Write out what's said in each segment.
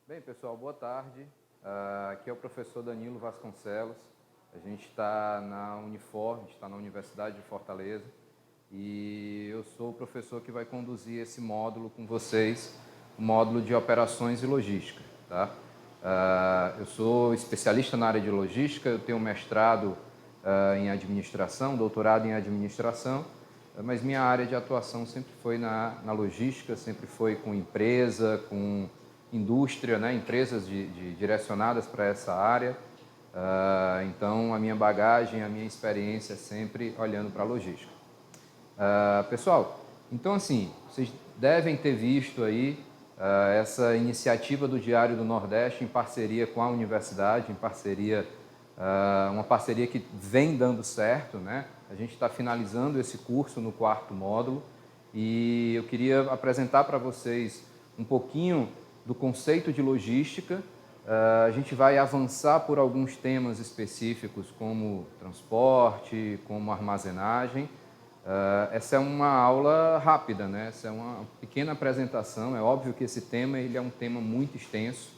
Bem, pessoal, boa tarde. Aqui é o professor Danilo Vasconcelos. A gente está na Unifor, a gente está na Universidade de Fortaleza e eu sou o professor que vai conduzir esse módulo com vocês, o módulo de operações e logística. Tá? Eu sou especialista na área de logística, eu tenho mestrado em administração, doutorado em administração, mas minha área de atuação sempre foi na logística, sempre foi com empresa, com indústria, né, empresas direcionadas para essa área. Então, a minha bagagem, a minha experiência é sempre olhando para a logística. Pessoal, então assim, vocês devem ter visto aí essa iniciativa do Diário do Nordeste em parceria com a universidade, uma parceria que vem dando certo, né? A gente está finalizando esse curso no 4º módulo e eu queria apresentar para vocês um pouquinho do conceito de logística. A gente vai avançar por alguns temas específicos como transporte, como armazenagem. Essa é uma aula rápida, né? Essa é uma pequena apresentação. É óbvio que esse tema ele é um tema muito extenso.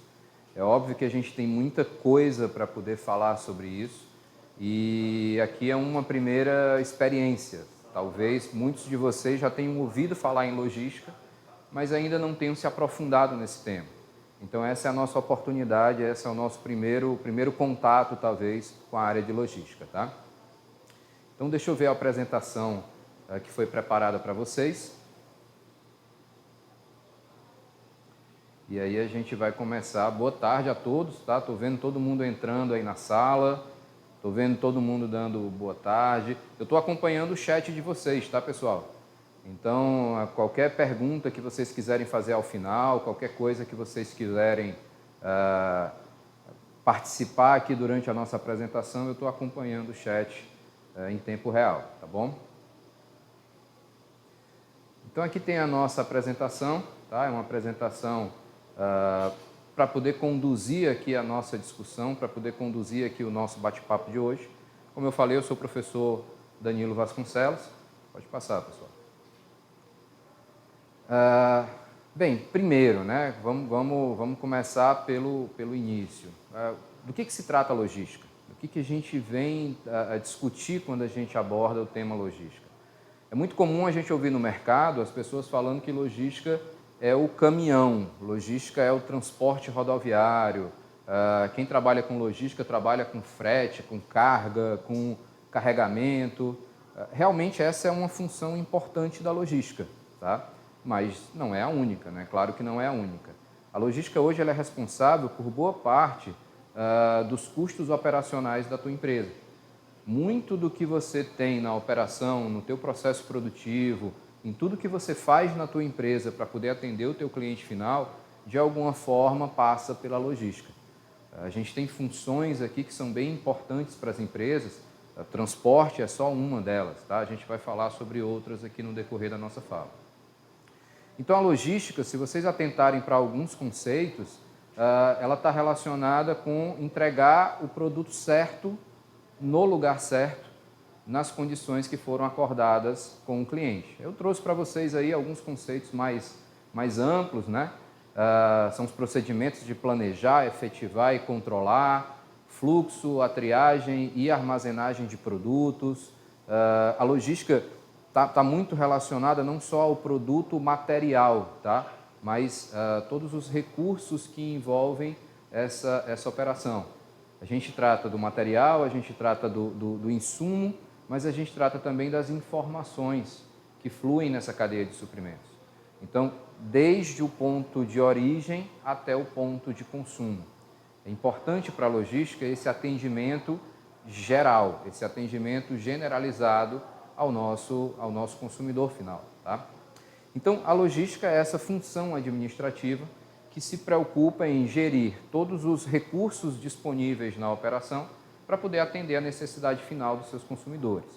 É óbvio que a gente tem muita coisa para poder falar sobre isso. E aqui é uma primeira experiência. Talvez muitos de vocês já tenham ouvido falar em logística, mas ainda não tenham se aprofundado nesse tema. Então essa é a nossa oportunidade, esse é o nosso primeiro contato, talvez, com a área de logística. Tá? Então deixa eu ver a apresentação que foi preparada para vocês. E aí a gente vai começar. Boa tarde a todos, tá? Estou vendo todo mundo entrando aí na sala, estou vendo todo mundo dando boa tarde. Eu estou acompanhando o chat de vocês, tá, pessoal? Então, qualquer pergunta que vocês quiserem fazer ao final, qualquer coisa que vocês quiserem participar aqui durante a nossa apresentação, eu estou acompanhando o chat em tempo real, tá bom? Então, aqui tem a nossa apresentação, tá? É uma apresentação para poder conduzir aqui a nossa discussão, para poder conduzir aqui o nosso bate-papo de hoje. Como eu falei, eu sou o professor Danilo Vasconcelos. Pode passar, pessoal. Bem, primeiro, né, vamos começar pelo início. Do que se trata a logística? Do que a gente vem a discutir quando a gente aborda o tema logística? É muito comum a gente ouvir no mercado as pessoas falando que logística é o caminhão, logística é o transporte rodoviário. Quem trabalha com logística trabalha com frete, com carga, com carregamento. Realmente essa é uma função importante da logística, tá? Mas não é a única, né? Claro que não é a única. A logística hoje ela é responsável por boa parte dos custos operacionais da tua empresa. Muito do que você tem na operação, no teu processo produtivo, em tudo que você faz na tua empresa para poder atender o teu cliente final, de alguma forma passa pela logística. A gente tem funções aqui que são bem importantes para as empresas. Transporte é só uma delas, tá? A gente vai falar sobre outras aqui no decorrer da nossa fala. Então, a logística, se vocês atentarem para alguns conceitos, ela está relacionada com entregar o produto certo, no lugar certo, nas condições que foram acordadas com o cliente. Eu trouxe para vocês aí alguns conceitos mais amplos, né? São os procedimentos de planejar, efetivar e controlar, fluxo, a triagem e armazenagem de produtos. A logística está muito relacionada não só ao produto material, tá? Mas todos os recursos que envolvem essa operação. A gente trata do material, a gente trata do insumo, mas a gente trata também das informações que fluem nessa cadeia de suprimentos. Então, desde o ponto de origem até o ponto de consumo. É importante para a logística esse atendimento geral, esse atendimento generalizado ao nosso consumidor final. Tá? Então, a logística é essa função administrativa que se preocupa em gerir todos os recursos disponíveis na operação para poder atender a necessidade final dos seus consumidores.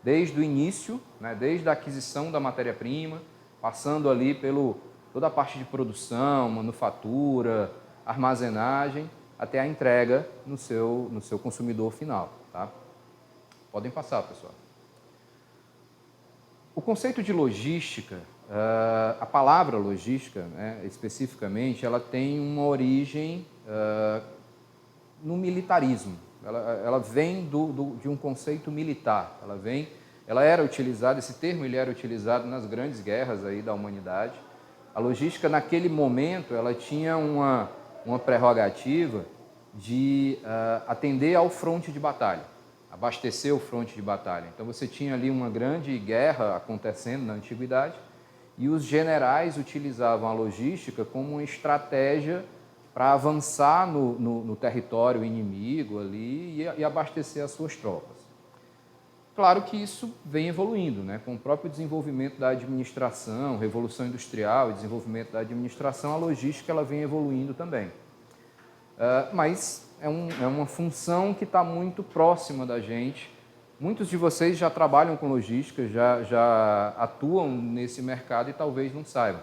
Desde o início, né, desde a aquisição da matéria-prima, passando ali toda a parte de produção, manufatura, armazenagem, até a entrega no seu consumidor final. Tá? Podem passar, pessoal. O conceito de logística, A palavra logística, né, especificamente, ela tem uma origem no militarismo. Ela vem de um conceito militar. Ela era utilizada, esse termo ele era utilizado nas grandes guerras aí da humanidade. A logística, naquele momento, ela tinha uma prerrogativa de atender ao fronte de batalha, abastecer o fronte de batalha. Então, você tinha ali uma grande guerra acontecendo na antiguidade e os generais utilizavam a logística como uma estratégia para avançar no território inimigo ali e abastecer as suas tropas. Claro que isso vem evoluindo, né? Com o próprio desenvolvimento da administração, revolução industrial e desenvolvimento da administração, a logística ela vem evoluindo também. Mas é uma função que está muito próxima da gente. Muitos de vocês já trabalham com logística, já atuam nesse mercado e talvez não saibam.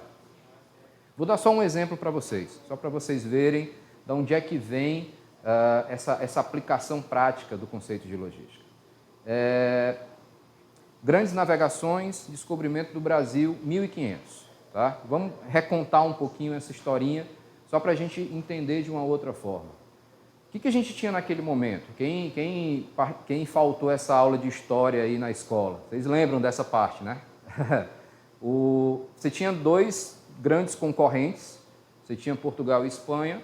Vou dar só um exemplo para vocês, só para vocês verem de onde é que vem essa aplicação prática do conceito de logística. Grandes navegações, descobrimento do Brasil, 1500. Tá? Vamos recontar um pouquinho essa historinha, só para a gente entender de uma outra forma. O que a gente tinha naquele momento? Quem faltou essa aula de história aí na escola? Vocês lembram dessa parte, né? Você tinha dois grandes concorrentes, você tinha Portugal e Espanha,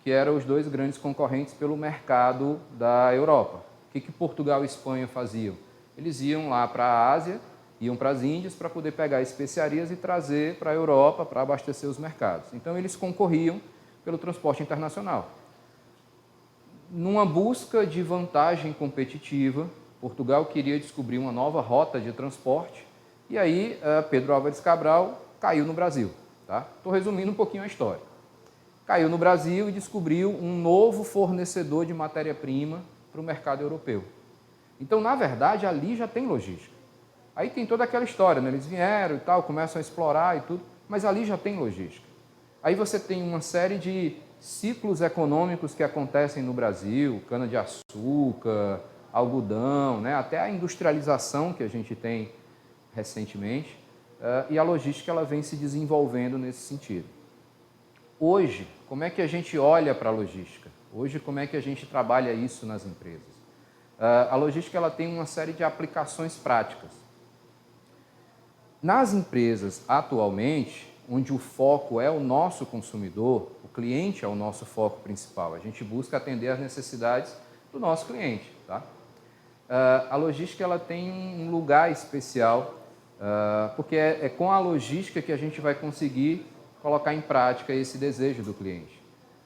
que eram os dois grandes concorrentes pelo mercado da Europa. O que Portugal e Espanha faziam? Eles iam lá para a Ásia, iam para as Índias para poder pegar especiarias e trazer para a Europa para abastecer os mercados. Então, eles concorriam pelo transporte internacional. Numa busca de vantagem competitiva, Portugal queria descobrir uma nova rota de transporte e aí Pedro Álvares Cabral caiu no Brasil. Estou resumindo um pouquinho a história. Caiu no Brasil e descobriu um novo fornecedor de matéria-prima para o mercado europeu. Então, na verdade, ali já tem logística. Aí tem toda aquela história, né? Eles vieram e tal, começam a explorar e tudo, mas ali já tem logística. Aí você tem uma série de ciclos econômicos que acontecem no Brasil, cana-de-açúcar, algodão, né? Até a industrialização que a gente tem recentemente, e a logística ela vem se desenvolvendo nesse sentido. Hoje, como é que a gente olha para a logística? Hoje, como é que a gente trabalha isso nas empresas? A logística ela tem uma série de aplicações práticas. Nas empresas, atualmente, onde o foco é o nosso consumidor, o cliente é o nosso foco principal. A gente busca atender às necessidades do nosso cliente. Tá? A logística ela tem um lugar especial, porque é com a logística que a gente vai conseguir colocar em prática esse desejo do cliente.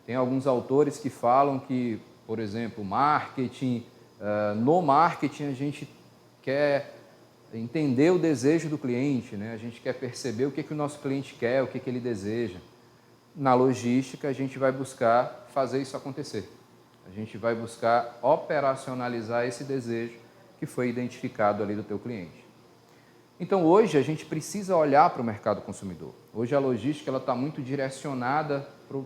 Tem alguns autores que falam que, por exemplo, no marketing a gente quer entender o desejo do cliente, né? A gente quer perceber o que o nosso cliente quer, o que ele deseja. Na logística a gente vai buscar fazer isso acontecer. A gente vai buscar operacionalizar esse desejo que foi identificado ali do teu cliente. Então, hoje, a gente precisa olhar para o mercado consumidor. Hoje, a logística está muito direcionada para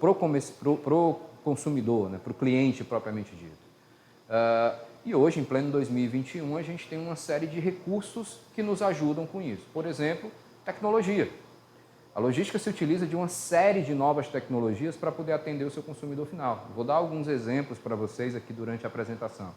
o consumidor, né? Para o cliente propriamente dito. E hoje, em pleno 2021, a gente tem uma série de recursos que nos ajudam com isso. Por exemplo, tecnologia. A logística se utiliza de uma série de novas tecnologias para poder atender o seu consumidor final. Vou dar alguns exemplos para vocês aqui durante a apresentação.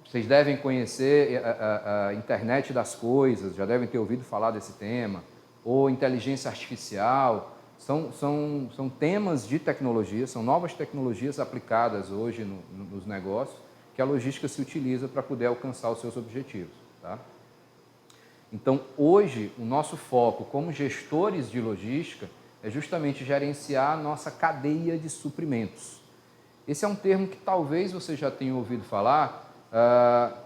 Vocês devem conhecer a internet das coisas, já devem ter ouvido falar desse tema, ou inteligência artificial. São temas de tecnologia, são novas tecnologias aplicadas hoje nos negócios que a logística se utiliza para poder alcançar os seus objetivos. Tá? Então, hoje, o nosso foco como gestores de logística é justamente gerenciar a nossa cadeia de suprimentos. Esse é um termo que talvez você já tenha ouvido falar,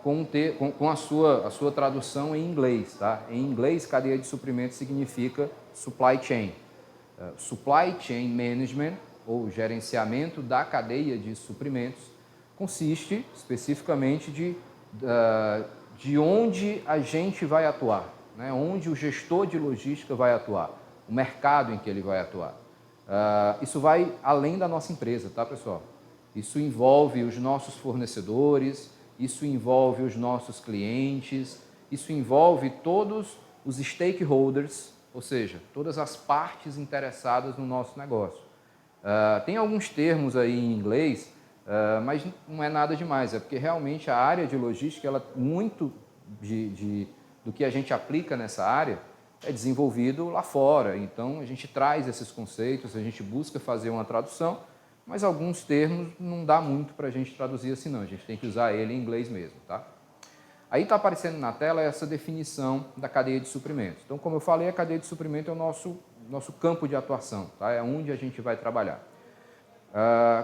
com a sua tradução em inglês. Tá? Em inglês, cadeia de suprimentos significa supply chain. Supply chain management, ou gerenciamento da cadeia de suprimentos, consiste especificamente de onde a gente vai atuar, né? Onde o gestor de logística vai atuar, o mercado em que ele vai atuar. Isso vai além da nossa empresa, tá, pessoal? Isso envolve os nossos fornecedores, isso envolve os nossos clientes, isso envolve todos os stakeholders, ou seja, todas as partes interessadas no nosso negócio. Tem alguns termos aí em inglês, mas não é nada demais, é porque realmente a área de logística, muito do que a gente aplica nessa área é desenvolvido lá fora. Então, a gente traz esses conceitos, a gente busca fazer uma tradução, mas alguns termos não dá muito para a gente traduzir assim não, a gente tem que usar ele em inglês mesmo, tá? Aí está aparecendo na tela essa definição da cadeia de suprimentos. Então, como eu falei, a cadeia de suprimento é o nosso campo de atuação, tá? É onde a gente vai trabalhar.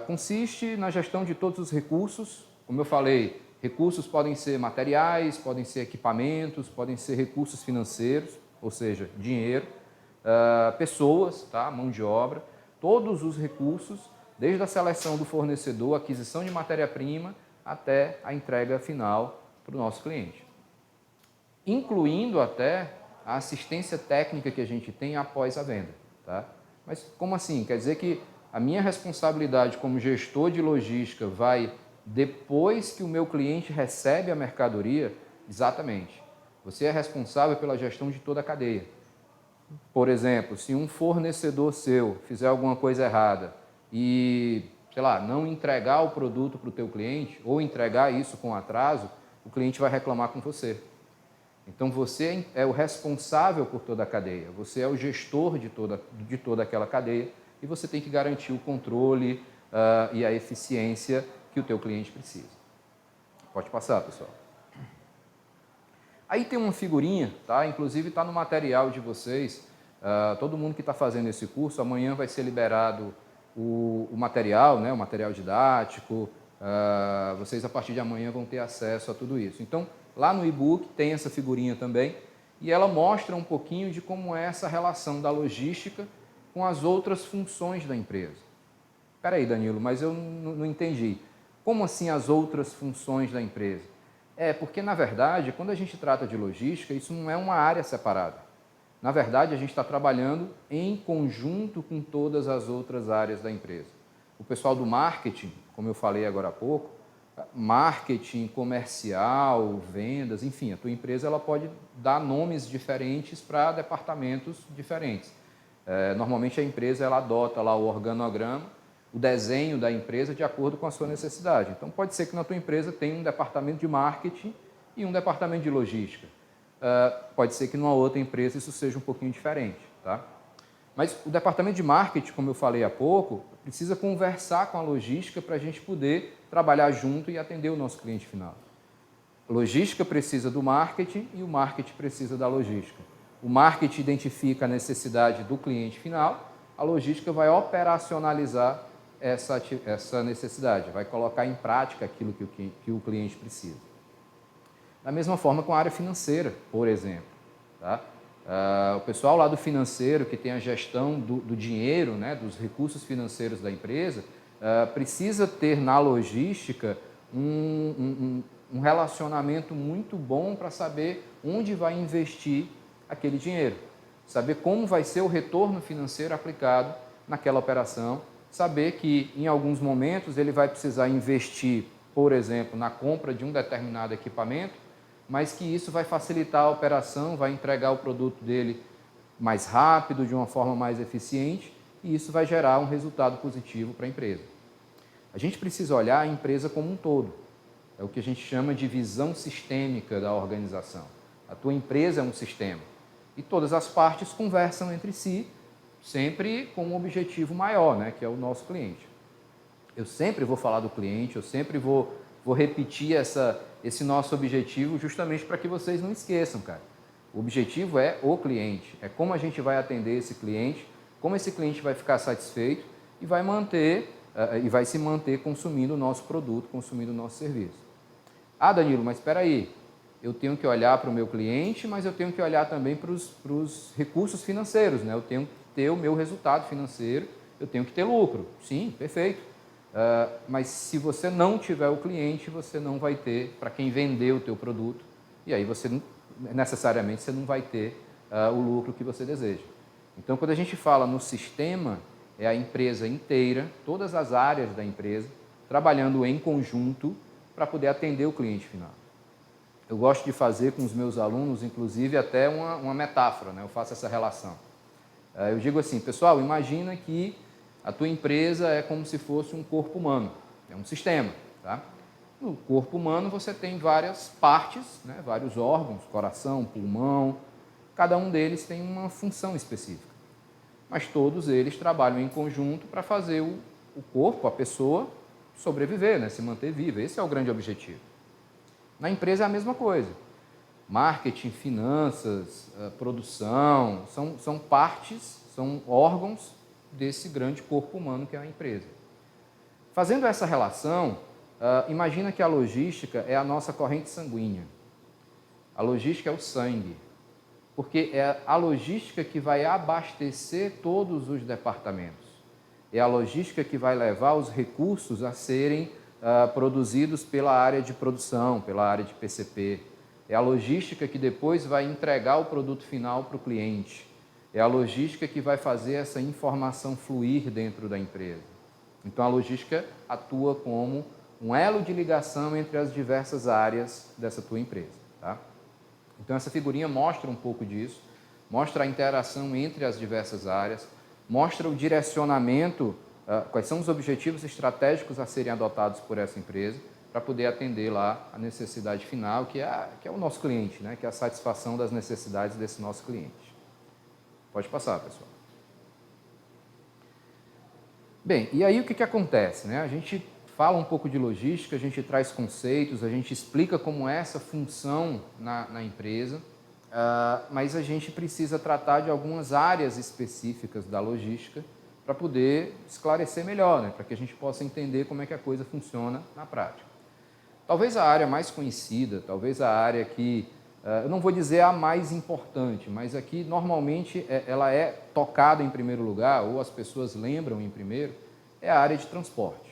Consiste na gestão de todos os recursos, como eu falei, recursos podem ser materiais, podem ser equipamentos, podem ser recursos financeiros, ou seja, dinheiro, pessoas, tá? Mão de obra, todos os recursos, desde a seleção do fornecedor, aquisição de matéria-prima, até a entrega final para o nosso cliente. Incluindo até a assistência técnica que a gente tem após a venda. Tá? Mas como assim? Quer dizer que a minha responsabilidade como gestor de logística vai depois que o meu cliente recebe a mercadoria? Exatamente. Você é responsável pela gestão de toda a cadeia. Por exemplo, se um fornecedor seu fizer alguma coisa errada e, sei lá, não entregar o produto para o teu cliente ou entregar isso com atraso, o cliente vai reclamar com você. Então você é o responsável por toda a cadeia, você é o gestor de toda aquela cadeia e você tem que garantir o controle e a eficiência que o teu cliente precisa. Pode passar, pessoal. Aí tem uma figurinha, tá? Inclusive está no material de vocês. Todo mundo que está fazendo esse curso, amanhã vai ser liberado o material, né? O material didático. Vocês, a partir de amanhã, vão ter acesso a tudo isso. Então, lá no e-book tem essa figurinha também, e ela mostra um pouquinho de como é essa relação da logística com as outras funções da empresa. Espera aí, Danilo, mas eu não entendi. Como assim as outras funções da empresa? Porque, na verdade, quando a gente trata de logística, isso não é uma área separada. Na verdade, a gente está trabalhando em conjunto com todas as outras áreas da empresa. O pessoal do marketing, como eu falei agora há pouco, marketing, comercial, vendas, enfim, a tua empresa ela pode dar nomes diferentes para departamentos diferentes. Normalmente a empresa ela adota lá o organograma, o desenho da empresa de acordo com a sua necessidade. Então pode ser que na tua empresa tenha um departamento de marketing e um departamento de logística. Pode ser que numa outra empresa isso seja um pouquinho diferente, tá? Mas o departamento de marketing, como eu falei há pouco, precisa conversar com a logística para a gente poder trabalhar junto e atender o nosso cliente final. A logística precisa do marketing e o marketing precisa da logística. O marketing identifica a necessidade do cliente final, a logística vai operacionalizar essa necessidade, vai colocar em prática aquilo que o cliente precisa. Da mesma forma com a área financeira, por exemplo. Tá? O pessoal lá do financeiro, que tem a gestão do dinheiro, né, dos recursos financeiros da empresa, precisa ter na logística um relacionamento muito bom para saber onde vai investir aquele dinheiro, saber como vai ser o retorno financeiro aplicado naquela operação, saber que em alguns momentos ele vai precisar investir, por exemplo, na compra de um determinado equipamento, mas que isso vai facilitar a operação, vai entregar o produto dele mais rápido, de uma forma mais eficiente, e isso vai gerar um resultado positivo para a empresa. A gente precisa olhar a empresa como um todo. É o que a gente chama de visão sistêmica da organização. A tua empresa é um sistema e todas as partes conversam entre si, sempre com um objetivo maior, né, que é o nosso cliente. Eu sempre vou falar do cliente, eu sempre vou repetir esse nosso objetivo justamente para que vocês não esqueçam, cara. O objetivo é o cliente, é como a gente vai atender esse cliente, como esse cliente vai ficar satisfeito e vai se manter consumindo o nosso produto, consumindo o nosso serviço. Ah, Danilo, mas espera aí, eu tenho que olhar para o meu cliente, mas eu tenho que olhar também para os recursos financeiros, né? Eu tenho que ter o meu resultado financeiro, eu tenho que ter lucro. Sim, perfeito. Mas se você não tiver o cliente, você não vai ter para quem vender o teu produto e aí necessariamente você não vai ter o lucro que você deseja. Então, quando a gente fala no sistema, é a empresa inteira, todas as áreas da empresa, trabalhando em conjunto para poder atender o cliente final. eu gosto de fazer com os meus alunos, inclusive, até uma metáfora, né? Eu faço essa relação. Eu digo assim, pessoal, imagina que a tua empresa é como se fosse um corpo humano, é um sistema, tá? No corpo humano você tem várias partes, né? Vários órgãos, coração, pulmão, cada um deles tem uma função específica. Mas todos eles trabalham em conjunto para fazer o corpo, a pessoa, sobreviver, né? Se manter viva. Esse é o grande objetivo. Na empresa é a mesma coisa. Marketing, finanças, produção, são partes, são órgãos desse grande corpo humano que é a empresa. Fazendo essa relação, imagina que a logística é a nossa corrente sanguínea. A logística é o sangue, porque é a logística que vai abastecer todos os departamentos. É a logística que vai levar os recursos a serem produzidos pela área de produção, pela área de PCP. É a logística que depois vai entregar o produto final para o cliente. É a logística que vai fazer essa informação fluir dentro da empresa. Então, a logística atua como um elo de ligação entre as diversas áreas dessa tua empresa. Tá? Então, essa figurinha mostra um pouco disso, mostra a interação entre as diversas áreas, mostra o direcionamento, quais são os objetivos estratégicos a serem adotados por essa empresa para poder atender lá a necessidade final, que é o nosso cliente, né? Que é a satisfação das necessidades desse nosso cliente. Pode passar, pessoal. Bem, e aí o que acontece, né? A gente fala um pouco de logística, a gente traz conceitos, a gente explica como é essa função na empresa, mas a gente precisa tratar de algumas áreas específicas da logística para poder esclarecer melhor, né? Para que a gente possa entender como é que a coisa funciona na prática. Talvez a área mais conhecida, talvez a área que, eu não vou dizer a mais importante, mas aqui normalmente ela é tocada em primeiro lugar, ou as pessoas lembram em primeiro, é a área de transporte.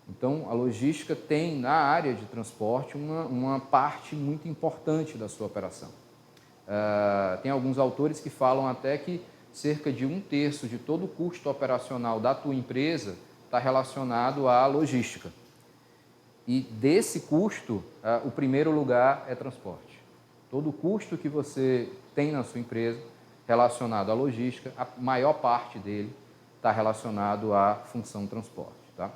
Então, a logística tem na área de transporte uma parte muito importante da sua operação. Tem alguns autores que falam até que cerca de 1/3 de todo o custo operacional da tua empresa está relacionado à logística. E desse custo, o primeiro lugar é transporte. Todo o custo que você tem na sua empresa relacionado à logística, a maior parte dele está relacionado à função transporte. Tá?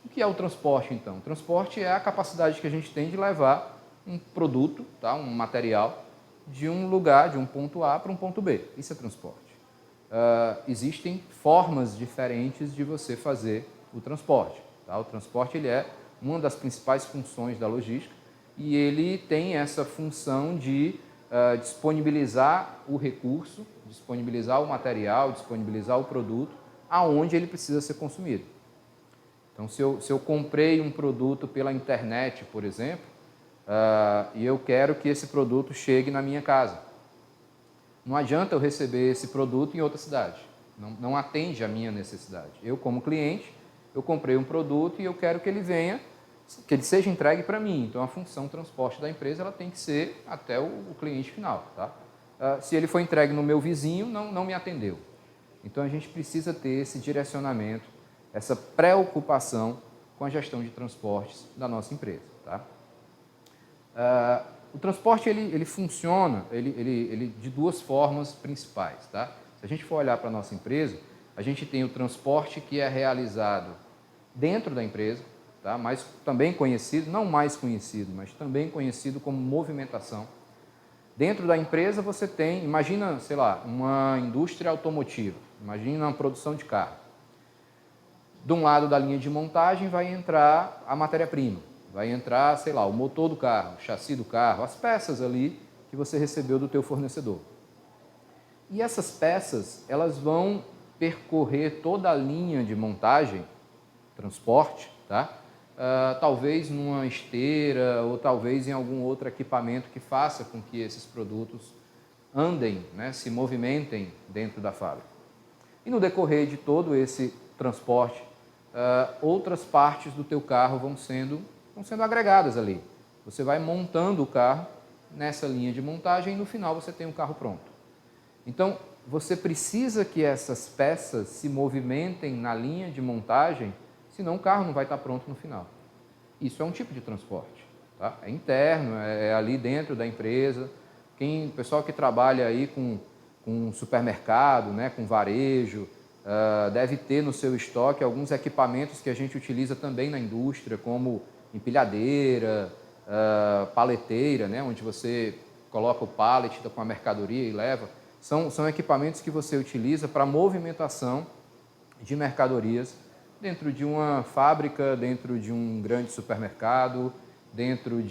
O que é o transporte, então? O transporte é a capacidade que a gente tem de levar um produto, tá? Um material, de um lugar, de um ponto A para um ponto B. Isso é transporte. Existem formas diferentes de você fazer o transporte. Tá? O transporte ele é uma das principais funções da logística e ele tem essa função de disponibilizar o recurso, disponibilizar o material, disponibilizar o produto aonde ele precisa ser consumido. Então, se eu comprei um produto pela internet, por exemplo, e eu quero que esse produto chegue na minha casa, não adianta eu receber esse produto em outra cidade, não atende à minha necessidade. Eu, como cliente, eu comprei um produto e eu quero que ele venha, que ele seja entregue para mim. Então, a função transporte da empresa ela tem que ser até o cliente final. Tá? Se ele for entregue no meu vizinho, não me atendeu. Então, a gente precisa ter esse direcionamento, essa preocupação com a gestão de transportes da nossa empresa. Tá? O transporte ele funciona de duas formas principais. Tá? Se a gente for olhar para a nossa empresa, a gente tem o transporte que é realizado dentro da empresa, tá? Mas também conhecido, não mais conhecido, mas também conhecido como movimentação. Dentro da empresa você tem, imagina, sei lá, uma indústria automotiva, imagina uma produção de carro. De um lado da linha de montagem vai entrar a matéria-prima, vai entrar, sei lá, o motor do carro, o chassi do carro, as peças ali que você recebeu do teu fornecedor. E essas peças, elas vão percorrer toda a linha de montagem, transporte, tá? Talvez numa esteira ou talvez em algum outro equipamento que faça com que esses produtos andem, né, se movimentem dentro da fábrica. E no decorrer de todo esse transporte, outras partes do teu carro vão sendo agregadas ali. Você vai montando o carro nessa linha de montagem e no final você tem um carro pronto. Então, você precisa que essas peças se movimentem na linha de montagem, senão o carro não vai estar pronto no final. Isso é um tipo de transporte. tá? É interno, é ali dentro da empresa. O pessoal que trabalha aí com supermercado, né, com varejo, deve ter no seu estoque alguns equipamentos que a gente utiliza também na indústria, como empilhadeira, paleteira, né, onde você coloca o pallet com a mercadoria e leva. São equipamentos que você utiliza para movimentação de mercadorias dentro de uma fábrica, dentro de um grande supermercado, dentro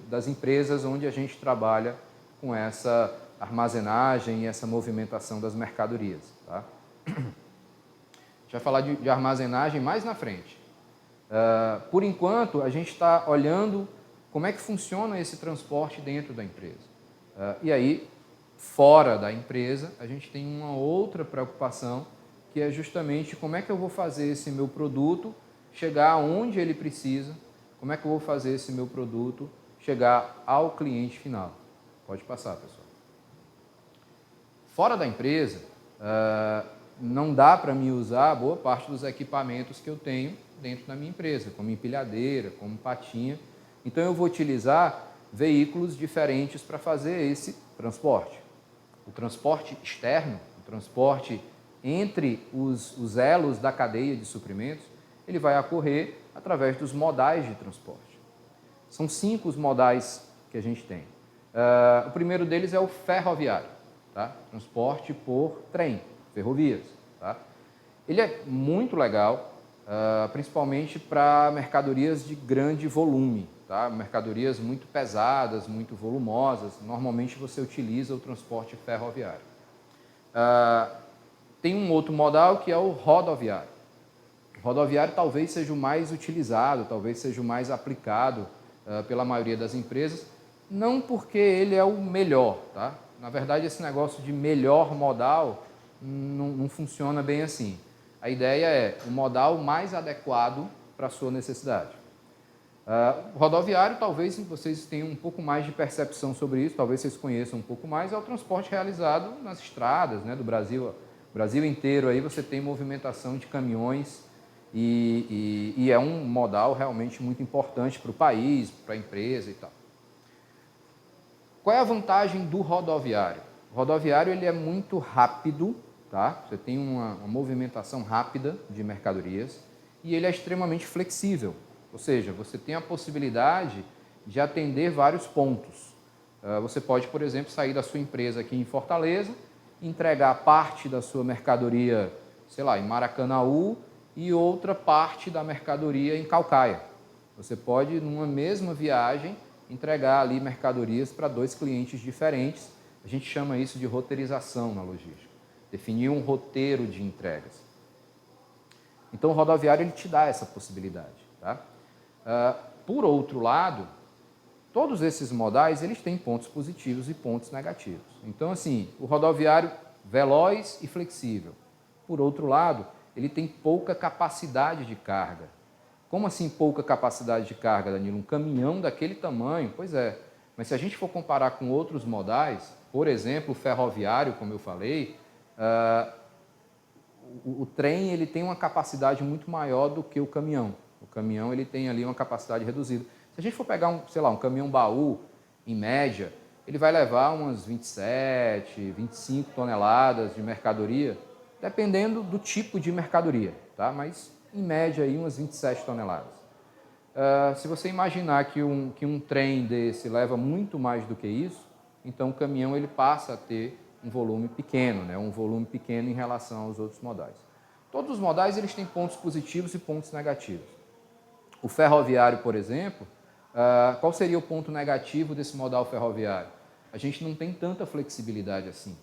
das empresas onde a gente trabalha com essa armazenagem e essa movimentação das mercadorias. Tá? A gente vai falar de armazenagem mais na frente. Por enquanto, a gente está olhando como é que funciona esse transporte dentro da empresa. E aí, fora da empresa, a gente tem uma outra preocupação, que é justamente como é que eu vou fazer esse meu produto chegar onde ele precisa, como é que eu vou fazer esse meu produto chegar ao cliente final. Pode passar, pessoal. Fora da empresa, não dá para me usar boa parte dos equipamentos que eu tenho dentro da minha empresa, como empilhadeira, como patinha. Então, eu vou utilizar veículos diferentes para fazer esse transporte. O transporte externo, o transporte entre os elos da cadeia de suprimentos, ele vai ocorrer através dos modais de transporte. São 5 os modais que a gente tem. O primeiro deles é o ferroviário, tá? Transporte por trem, ferrovias. Tá? Ele é muito legal, principalmente para mercadorias de grande volume, tá? Mercadorias muito pesadas, muito volumosas. Normalmente você utiliza o transporte ferroviário. Tem um outro modal que é o rodoviário. O rodoviário talvez seja o mais utilizado, talvez seja o mais aplicado pela maioria das empresas, não porque ele é o melhor, tá? Na verdade, esse negócio de melhor modal não funciona bem assim. A ideia é o modal mais adequado para a sua necessidade. O rodoviário, talvez vocês tenham um pouco mais de percepção sobre isso, talvez vocês conheçam um pouco mais, é o transporte realizado nas estradas, né, do Brasil. O Brasil inteiro aí você tem movimentação de caminhões e é um modal realmente muito importante para o país, para a empresa e tal. Qual é a vantagem do rodoviário? O rodoviário ele é muito rápido, tá? Você tem uma movimentação rápida de mercadorias e ele é extremamente flexível, ou seja, você tem a possibilidade de atender vários pontos. Você pode, por exemplo, sair da sua empresa aqui em Fortaleza, entregar parte da sua mercadoria, sei lá, em Maracanaú e outra parte da mercadoria em Caucaia. Você pode, numa mesma viagem, entregar ali mercadorias para 2 clientes diferentes. A gente chama isso de roteirização na logística. Definir um roteiro de entregas. Então, o rodoviário ele te dá essa possibilidade. Tá? Por outro lado, todos esses modais eles têm pontos positivos e pontos negativos. Então, assim, o rodoviário veloz e flexível. Por outro lado, ele tem pouca capacidade de carga. Como assim pouca capacidade de carga, Danilo? Um caminhão daquele tamanho? Pois é. Mas se a gente for comparar com outros modais, por exemplo, o ferroviário, como eu falei, o trem ele tem uma capacidade muito maior do que o caminhão. O caminhão ele tem ali uma capacidade reduzida. Se a gente for pegar um caminhão baú, em média, ele vai levar umas 27, 25 toneladas de mercadoria, dependendo do tipo de mercadoria, tá? Mas em média aí umas 27 toneladas. Se você imaginar que um trem desse leva muito mais do que isso, então o caminhão ele passa a ter um volume pequeno, né? Um volume pequeno em relação aos outros modais. Todos os modais eles têm pontos positivos e pontos negativos. O ferroviário, por exemplo, qual seria o ponto negativo desse modal ferroviário? A gente não tem tanta flexibilidade assim,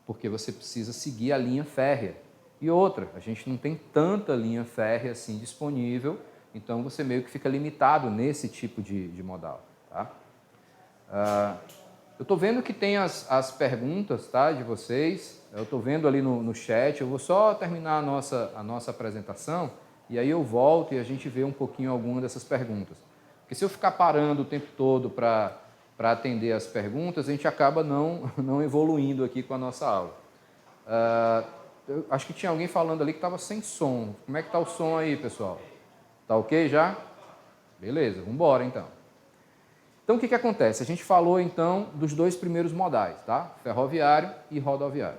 porque você precisa seguir a linha férrea. E outra, a gente não tem tanta linha férrea assim disponível, então você meio que fica limitado nesse tipo de modal. Tá? Eu estou vendo que tem as perguntas, tá, de vocês, eu estou vendo ali no chat, eu vou só terminar a nossa apresentação e aí eu volto e a gente vê um pouquinho alguma dessas perguntas. Porque se eu ficar parando o tempo todo para atender as perguntas, a gente acaba não evoluindo aqui com a nossa aula. Eu acho que tinha alguém falando ali que estava sem som. Como é que está o som aí, pessoal? Tá ok já? Beleza, vamos embora então. Então, o que acontece? A gente falou, então, dos dois primeiros modais, tá? Ferroviário e rodoviário.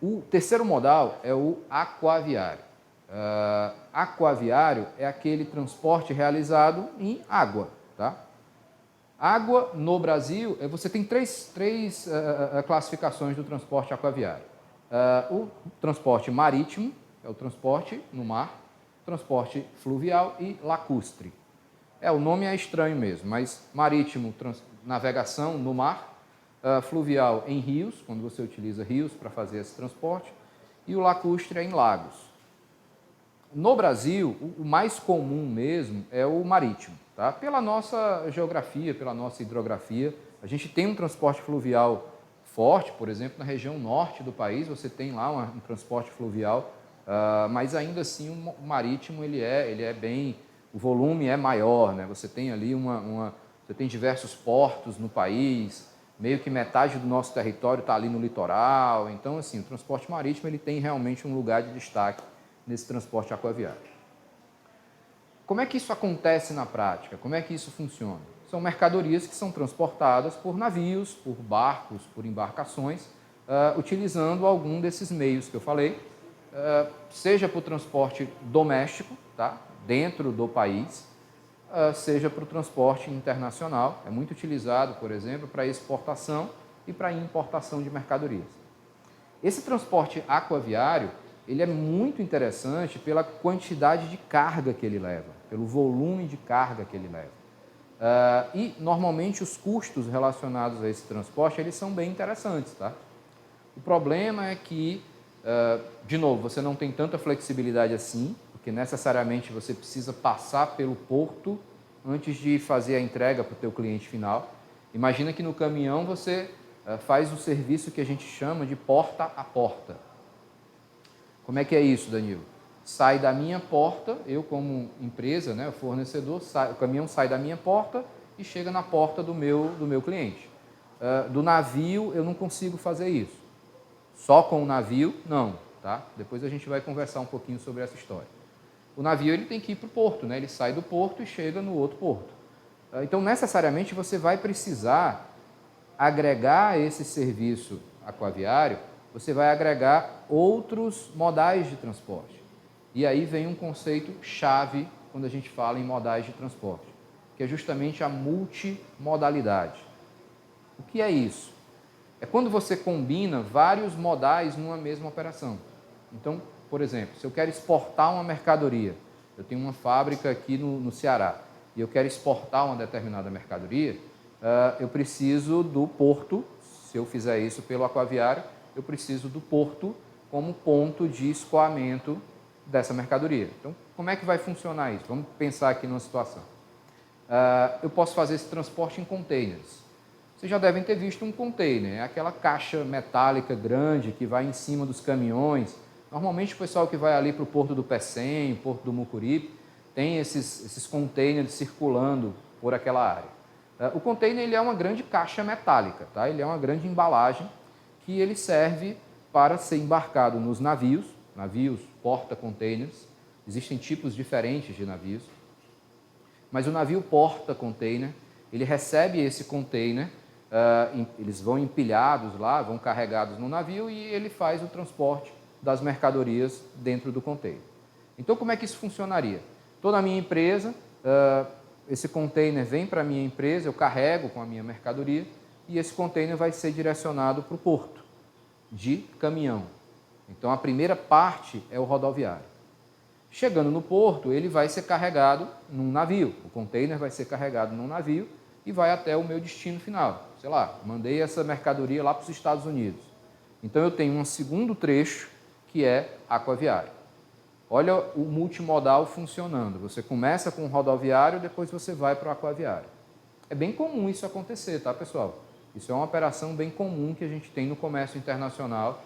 O terceiro modal é o aquaviário. Aquaviário é aquele transporte realizado em água, tá? Água no Brasil, você tem três classificações do transporte aquaviário. O transporte marítimo, é o transporte no mar, transporte fluvial e lacustre. O nome é estranho mesmo, mas marítimo, navegação no mar, fluvial em rios, quando você utiliza rios para fazer esse transporte, e o lacustre é em lagos. No Brasil, o mais comum mesmo é o marítimo, tá? Pela nossa geografia, pela nossa hidrografia, a gente tem um transporte fluvial forte, por exemplo, na região norte do país, você tem lá um transporte fluvial, mas ainda assim o marítimo ele é bem, o volume é maior, né? Você tem ali você tem diversos portos no país, meio que metade do nosso território está ali no litoral, então assim, o transporte marítimo ele tem realmente um lugar de destaque nesse transporte aquaviário. Como é que isso acontece na prática? Como é que isso funciona? São mercadorias que são transportadas por navios, por barcos, por embarcações, utilizando algum desses meios que eu falei, seja para o transporte doméstico, tá? Dentro do país, seja para o transporte internacional. É muito utilizado, por exemplo, para exportação e para importação de mercadorias. Esse transporte aquaviário ele é muito interessante pela quantidade de carga que ele leva, pelo volume de carga que ele leva. E, normalmente, os custos relacionados a esse transporte, eles são bem interessantes, tá? O problema é que, de novo, você não tem tanta flexibilidade assim, porque necessariamente você precisa passar pelo porto antes de fazer a entrega para o teu cliente final. Imagina que no caminhão você faz o serviço que a gente chama de porta a porta. Como é que é isso, Danilo? Sai da minha porta, eu como empresa, né, o fornecedor, o caminhão sai da minha porta e chega na porta do meu cliente. Do navio eu não consigo fazer isso. Só com o navio, não. Tá? Depois a gente vai conversar um pouquinho sobre essa história. O navio ele tem que ir para o porto, né? Ele sai do porto e chega no outro porto. Então, necessariamente, você vai precisar agregar esse serviço aquaviário, você vai agregar outros modais de transporte. E aí vem um conceito chave quando a gente fala em modais de transporte, que é justamente a multimodalidade. O que é isso? É quando você combina vários modais numa mesma operação. Então, por exemplo, se eu quero exportar uma mercadoria, eu tenho uma fábrica aqui no Ceará e eu quero exportar uma determinada mercadoria, eu preciso do porto. Se eu fizer isso pelo aquaviário, eu preciso do porto como ponto de escoamento dessa mercadoria. Então, como é que vai funcionar isso? Vamos pensar aqui numa situação. Eu posso fazer esse transporte em containers. Vocês já devem ter visto um container, é aquela caixa metálica grande que vai em cima dos caminhões. Normalmente o pessoal que vai ali para o Porto do Pecém, Porto do Mucuripe, tem esses containers circulando por aquela área. O container ele é uma grande caixa metálica, tá? Ele é uma grande embalagem que ele serve para ser embarcado nos navios porta-containers. Existem tipos diferentes de navios, mas o navio porta-container, ele recebe esse container, eles vão empilhados lá, vão carregados no navio e ele faz o transporte das mercadorias dentro do container. Então, como é que isso funcionaria? Estou na minha empresa, esse container vem para a minha empresa, eu carrego com a minha mercadoria e esse container vai ser direcionado para o porto de caminhão. Então, a primeira parte é o rodoviário. Chegando no porto, ele vai ser carregado num navio. O container vai ser carregado num navio e vai até o meu destino final. Sei lá, mandei essa mercadoria lá para os Estados Unidos. Então, eu tenho um segundo trecho que é aquaviário. Olha o multimodal funcionando. Você começa com o rodoviário, depois você vai para o aquaviário. É bem comum isso acontecer, tá, pessoal? Isso é uma operação bem comum que a gente tem no comércio internacional.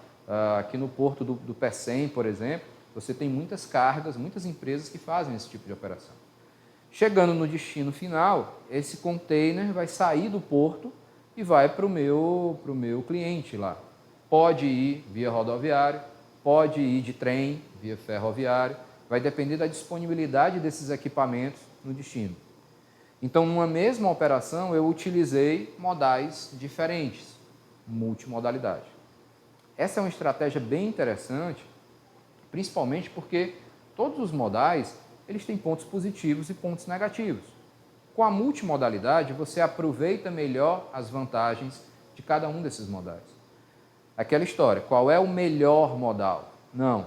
Aqui no Porto do Pecém, por exemplo, você tem muitas cargas, muitas empresas que fazem esse tipo de operação. Chegando no destino final, esse container vai sair do porto e vai para o meu cliente lá. Pode ir via rodoviário, pode ir de trem, via ferroviário, vai depender da disponibilidade desses equipamentos no destino. Então, numa mesma operação, eu utilizei modais diferentes, multimodalidade. Essa é uma estratégia bem interessante, principalmente porque todos os modais eles têm pontos positivos e pontos negativos. Com a multimodalidade, você aproveita melhor as vantagens de cada um desses modais. Aquela história, qual é o melhor modal? Não.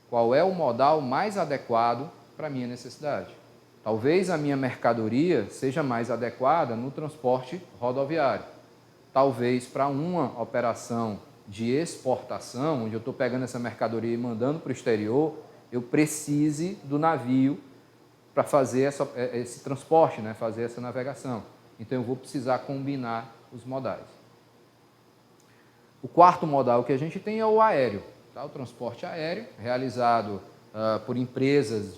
Qual é o modal mais adequado para a minha necessidade? Talvez a minha mercadoria seja mais adequada no transporte rodoviário. Talvez para uma operação de exportação, onde eu estou pegando essa mercadoria e mandando para o exterior, eu precise do navio para fazer esse transporte, né? Fazer essa navegação. Então eu vou precisar combinar os modais. O quarto modal que a gente tem é o aéreo. Tá? O transporte aéreo, realizado por empresas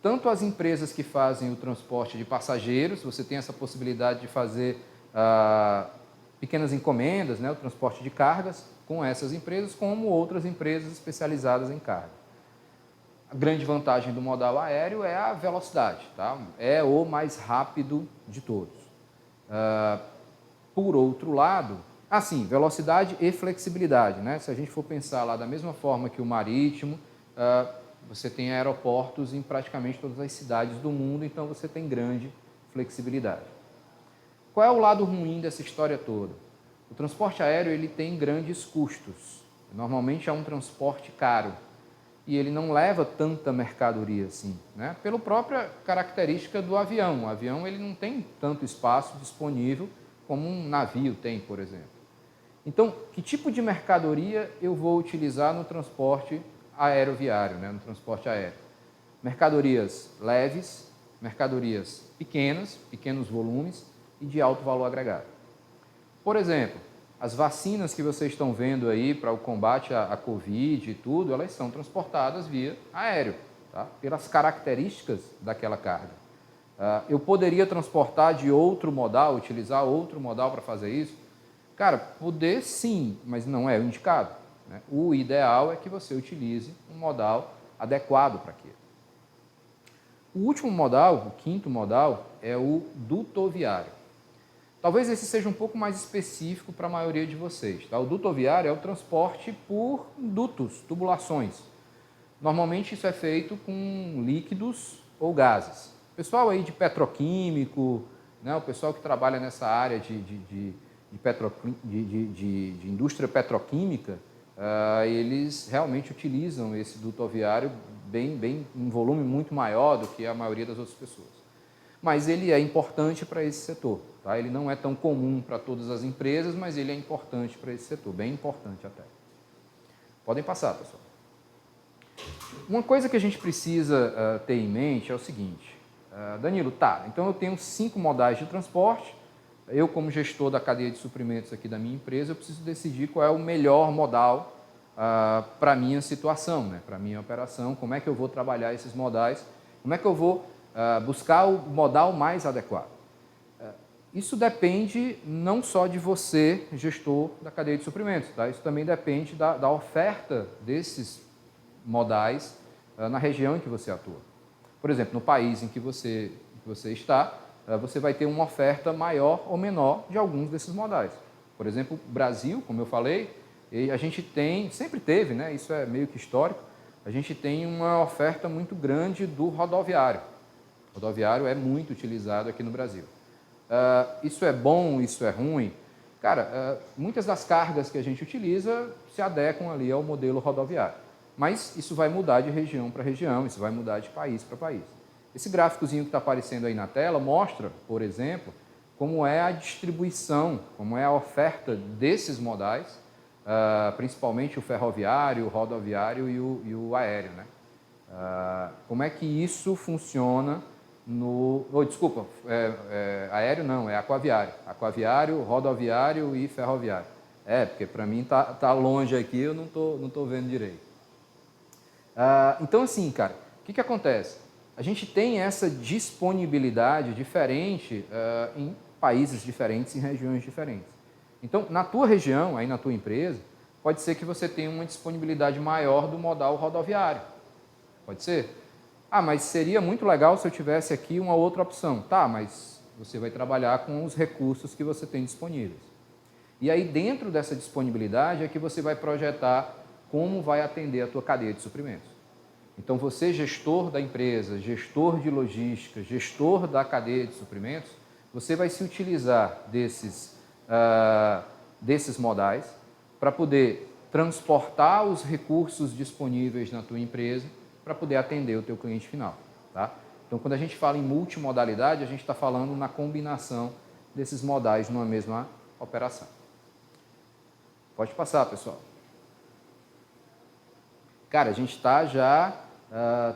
tanto as empresas que fazem o transporte de passageiros, você tem essa possibilidade de fazer pequenas encomendas, né, o transporte de cargas com essas empresas, como outras empresas especializadas em carga. A grande vantagem do modal aéreo é a velocidade, tá? É o mais rápido de todos. Por outro lado, velocidade e flexibilidade, né? Se a gente for pensar lá da mesma forma que o marítimo, você tem aeroportos em praticamente todas as cidades do mundo, então você tem grande flexibilidade. Qual é o lado ruim dessa história toda? O transporte aéreo ele tem grandes custos. Normalmente é um transporte caro e ele não leva tanta mercadoria assim, né? Pela própria característica do avião. O avião ele não tem tanto espaço disponível como um navio tem, por exemplo. Então, que tipo de mercadoria eu vou utilizar no transporte aeroviário, né? No transporte aéreo? Mercadorias leves, mercadorias pequenas, pequenos volumes e de alto valor agregado. Por exemplo, as vacinas que vocês estão vendo aí para o combate à Covid e tudo, elas são transportadas via aéreo, tá? Pelas características daquela carga. Eu poderia transportar de outro modal, utilizar outro modal para fazer isso? Cara, poder sim, mas não é o indicado, né? O ideal é que você utilize um modal adequado para aquilo. O último modal, o quinto modal, é o dutoviário. Talvez esse seja um pouco mais específico para a maioria de vocês. Tá? O dutoviário é o transporte por dutos, tubulações. Normalmente isso é feito com líquidos ou gases. O pessoal aí de petroquímico, né, o pessoal que trabalha nessa área de indústria petroquímica, eles realmente utilizam esse dutoviário bem em volume muito maior do que a maioria das outras pessoas. Mas ele é importante para esse setor. Tá? Ele não é tão comum para todas as empresas, mas ele é importante para esse setor, bem importante até. Podem passar, pessoal. Uma coisa que a gente precisa ter em mente é o seguinte. Danilo, então eu tenho 5 modais de transporte, eu como gestor da cadeia de suprimentos aqui da minha empresa, eu preciso decidir qual é o melhor modal para a minha situação, né? Para a minha operação, como é que eu vou trabalhar esses modais, como é que eu vou buscar o modal mais adequado. Isso depende não só de você, gestor da cadeia de suprimentos, tá? Isso também depende da oferta desses modais na região em que você atua. Por exemplo, no país em que você está, você vai ter uma oferta maior ou menor de alguns desses modais. Por exemplo, Brasil, como eu falei, a gente sempre teve, né? Isso é meio que histórico, a gente tem uma oferta muito grande do rodoviário. O rodoviário é muito utilizado aqui no Brasil. Isso é bom, isso é ruim? Cara, muitas das cargas que a gente utiliza se adequam ali ao modelo rodoviário. Mas isso vai mudar de região para região, isso vai mudar de país para país. Esse gráficozinho que está aparecendo aí na tela mostra, por exemplo, como é a distribuição, como é a oferta desses modais, principalmente o ferroviário, o rodoviário e o aéreo, né? Como é que isso funciona aéreo não, é aquaviário. Aquaviário, rodoviário e ferroviário. Porque para mim tá longe aqui, eu não tô vendo direito. Então, assim, cara, o que acontece? A gente tem essa disponibilidade diferente em países diferentes, em regiões diferentes. Então, na tua região, aí na tua empresa, pode ser que você tenha uma disponibilidade maior do modal rodoviário. Pode ser? Ah, mas seria muito legal se eu tivesse aqui uma outra opção. Tá, mas você vai trabalhar com os recursos que você tem disponíveis. E aí, dentro dessa disponibilidade, é que você vai projetar como vai atender a tua cadeia de suprimentos. Então, você, gestor da empresa, gestor de logística, gestor da cadeia de suprimentos, você vai se utilizar desses modais para poder transportar os recursos disponíveis na tua empresa para poder atender o teu cliente final. Tá? Então, quando a gente fala em multimodalidade, a gente está falando na combinação desses modais numa mesma operação. Pode passar, pessoal. Cara, a gente está já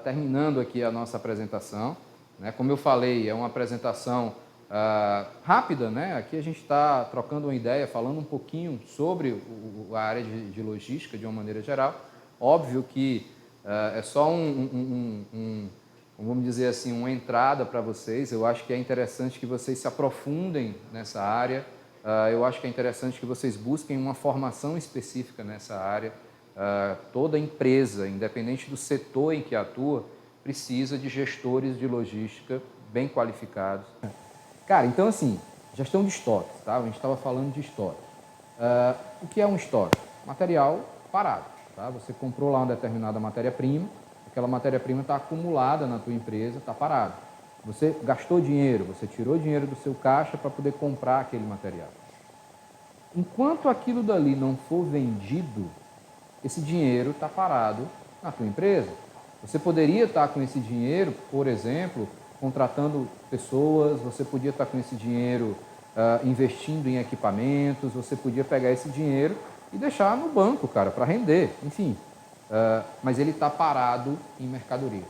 terminando aqui a nossa apresentação. Né? Como eu falei, é uma apresentação rápida, né? Aqui a gente está trocando uma ideia, falando um pouquinho sobre a área de logística de uma maneira geral. Óbvio que é só vamos dizer assim, uma entrada para vocês. Eu acho que é interessante que vocês se aprofundem nessa área. Eu acho que é interessante que vocês busquem uma formação específica nessa área. Toda empresa, independente do setor em que atua, precisa de gestores de logística bem qualificados. Cara, então assim, gestão de estoque, tá? A gente estava falando de estoque. O que é um estoque? Material parado, tá? Você comprou lá uma determinada matéria-prima, aquela matéria-prima está acumulada na tua empresa, está parada. Você gastou dinheiro, você tirou dinheiro do seu caixa para poder comprar aquele material. Enquanto aquilo dali não for vendido, esse dinheiro está parado na tua empresa. Você poderia estar com esse dinheiro, por exemplo, contratando pessoas, você podia estar com esse dinheiro investindo em equipamentos, você podia pegar esse dinheiro e deixar no banco, cara, para render, enfim. Mas ele está parado em mercadoria.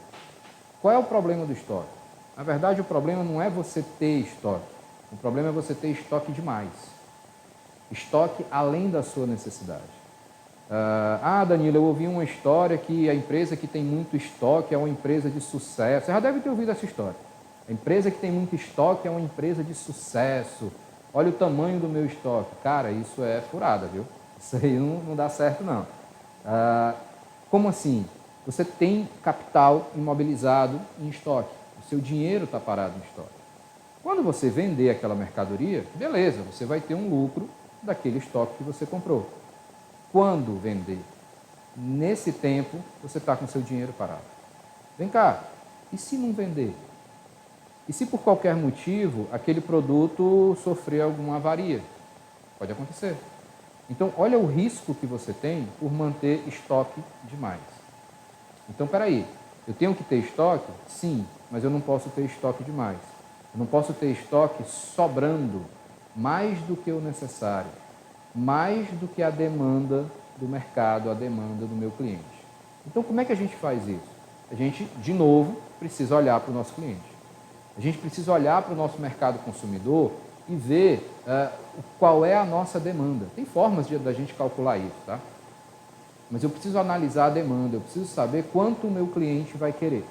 Qual é o problema do estoque? Na verdade, o problema não é você ter estoque. O problema é você ter estoque demais. Estoque além da sua necessidade. Danilo, eu ouvi uma história que a empresa que tem muito estoque é uma empresa de sucesso. Você já deve ter ouvido essa história. A empresa que tem muito estoque é uma empresa de sucesso. Olha o tamanho do meu estoque. Cara, isso é furada, viu? Isso aí não dá certo, não. Como assim? Você tem capital imobilizado em estoque. O seu dinheiro está parado em estoque. Quando você vender aquela mercadoria, beleza, você vai ter um lucro daquele estoque que você comprou. Quando vender? Nesse tempo, você está com seu dinheiro parado. Vem cá, e se não vender? E se por qualquer motivo aquele produto sofrer alguma avaria? Pode acontecer. Então, olha o risco que você tem por manter estoque demais. Então, peraí, eu tenho que ter estoque? Sim, mas eu não posso ter estoque demais. Eu não posso ter estoque sobrando mais do que o necessário, mais do que a demanda do mercado, a demanda do meu cliente. Então, como é que a gente faz isso? A gente, de novo, precisa olhar para o nosso cliente. A gente precisa olhar para o nosso mercado consumidor e ver qual é a nossa demanda. Tem formas da gente calcular isso, tá? Mas eu preciso analisar a demanda, eu preciso saber quanto o meu cliente vai querer.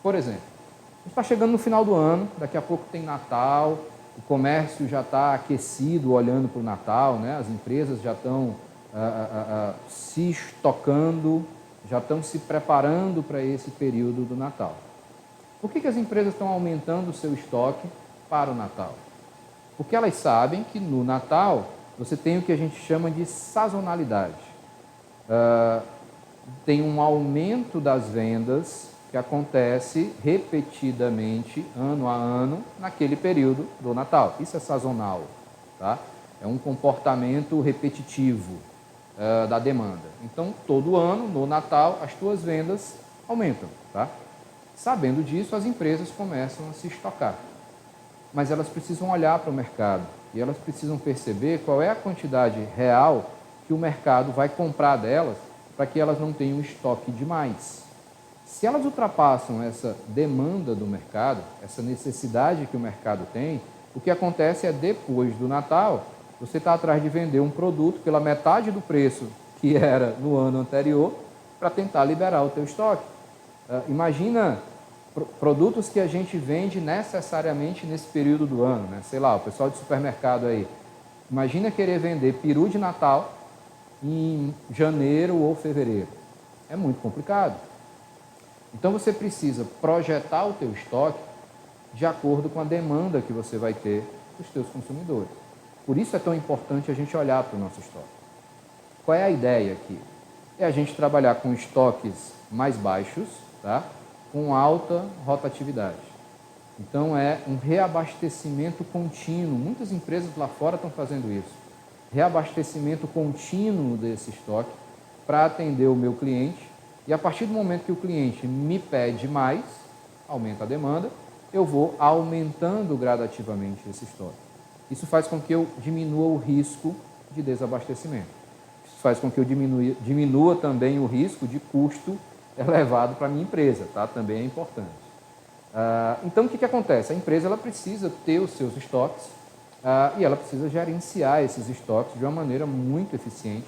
Por exemplo, a gente está chegando no final do ano, daqui a pouco tem Natal, o comércio já está aquecido olhando para o Natal, né? As empresas já estão se estocando, já estão se preparando para esse período do Natal. Por que as empresas estão aumentando o seu estoque para o Natal? Porque elas sabem que no Natal você tem o que a gente chama de sazonalidade. Tem um aumento das vendas que acontece repetidamente, ano a ano, naquele período do Natal. Isso é sazonal, tá? É um comportamento repetitivo da demanda. Então, todo ano, no Natal, as tuas vendas aumentam, tá? Sabendo disso, as empresas começam a se estocar. Mas elas precisam olhar para o mercado e elas precisam perceber qual é a quantidade real que o mercado vai comprar delas para que elas não tenham estoque demais. Se elas ultrapassam essa demanda do mercado, essa necessidade que o mercado tem, o que acontece é, depois do Natal, você está atrás de vender um produto pela metade do preço que era no ano anterior para tentar liberar o teu estoque. Imagina produtos que a gente vende necessariamente nesse período do ano, né? Sei lá, o pessoal de supermercado aí. Imagina querer vender peru de Natal em janeiro ou fevereiro. É muito complicado. Então, você precisa projetar o teu estoque de acordo com a demanda que você vai ter dos teus consumidores. Por isso é tão importante a gente olhar para o nosso estoque. Qual é a ideia aqui? É a gente trabalhar com estoques mais baixos, tá? Com alta rotatividade. Então, é um reabastecimento contínuo. Muitas empresas lá fora estão fazendo isso. Reabastecimento contínuo desse estoque para atender o meu cliente. E a partir do momento que o cliente me pede mais, aumenta a demanda, eu vou aumentando gradativamente esse estoque. Isso faz com que eu diminua o risco de desabastecimento. Isso faz com que eu diminua também o risco de custo elevado para a minha empresa, tá? Também é importante. Então, o que acontece? A empresa ela precisa ter os seus estoques e ela precisa gerenciar esses estoques de uma maneira muito eficiente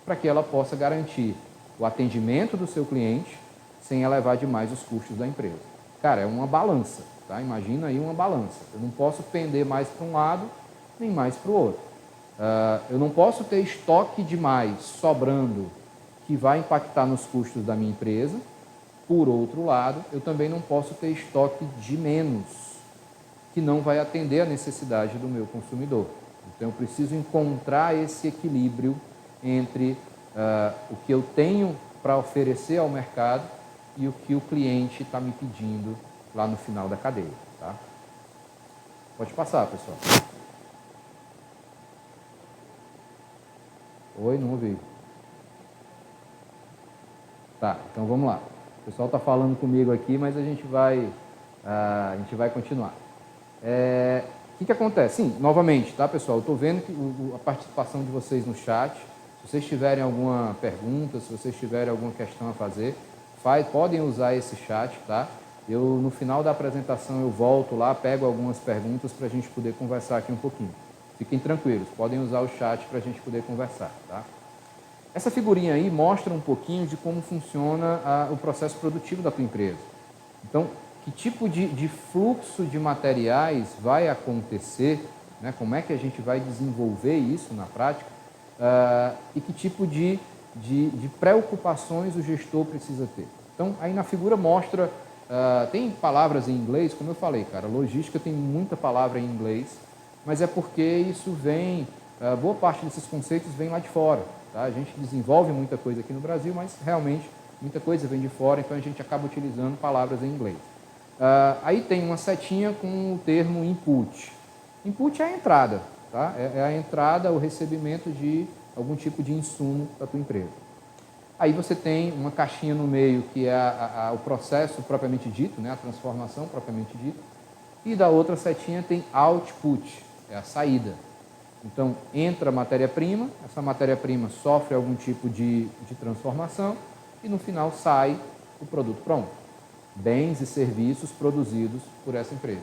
para que ela possa garantir o atendimento do seu cliente sem elevar demais os custos da empresa. Cara, é uma balança, tá? Imagina aí uma balança. Eu não posso pender mais para um lado nem mais para o outro. Eu não posso ter estoque demais sobrando que vai impactar nos custos da minha empresa. Por outro lado, eu também não posso ter estoque de menos que não vai atender a necessidade do meu consumidor. Então, eu preciso encontrar esse equilíbrio entre o que eu tenho para oferecer ao mercado e o que o cliente está me pedindo lá no final da cadeia. Tá? Pode passar, pessoal. Oi, não ouvi. Tá, então vamos lá. O pessoal está falando comigo aqui, mas a gente vai continuar. O que acontece? Sim, novamente, tá, pessoal? Eu estou vendo a participação de vocês no chat. Se vocês tiverem alguma pergunta, se vocês tiverem alguma questão a fazer, podem usar esse chat, tá? No final da apresentação, eu volto lá, pego algumas perguntas para a gente poder conversar aqui um pouquinho. Fiquem tranquilos, podem usar o chat para a gente poder conversar, tá? Essa figurinha aí mostra um pouquinho de como funciona o processo produtivo da tua empresa. Então, que tipo de fluxo de materiais vai acontecer, né? Como é que a gente vai desenvolver isso na prática e que tipo de preocupações o gestor precisa ter. Então, aí na figura mostra, tem palavras em inglês, como eu falei, cara, logística tem muita palavra em inglês, mas é porque isso vem, boa parte desses conceitos vem lá de fora. Tá? A gente desenvolve muita coisa aqui no Brasil, mas realmente muita coisa vem de fora, então a gente acaba utilizando palavras em inglês. Aí tem uma setinha com o termo input. Input é a entrada, tá? É a entrada, o recebimento de algum tipo de insumo da tua empresa. Aí você tem uma caixinha no meio que é o processo propriamente dito, né? A transformação propriamente dita. E da outra setinha tem output, é a saída. Então, entra a matéria-prima, essa matéria-prima sofre algum tipo de transformação e no final sai o produto pronto. Bens e serviços produzidos por essa empresa.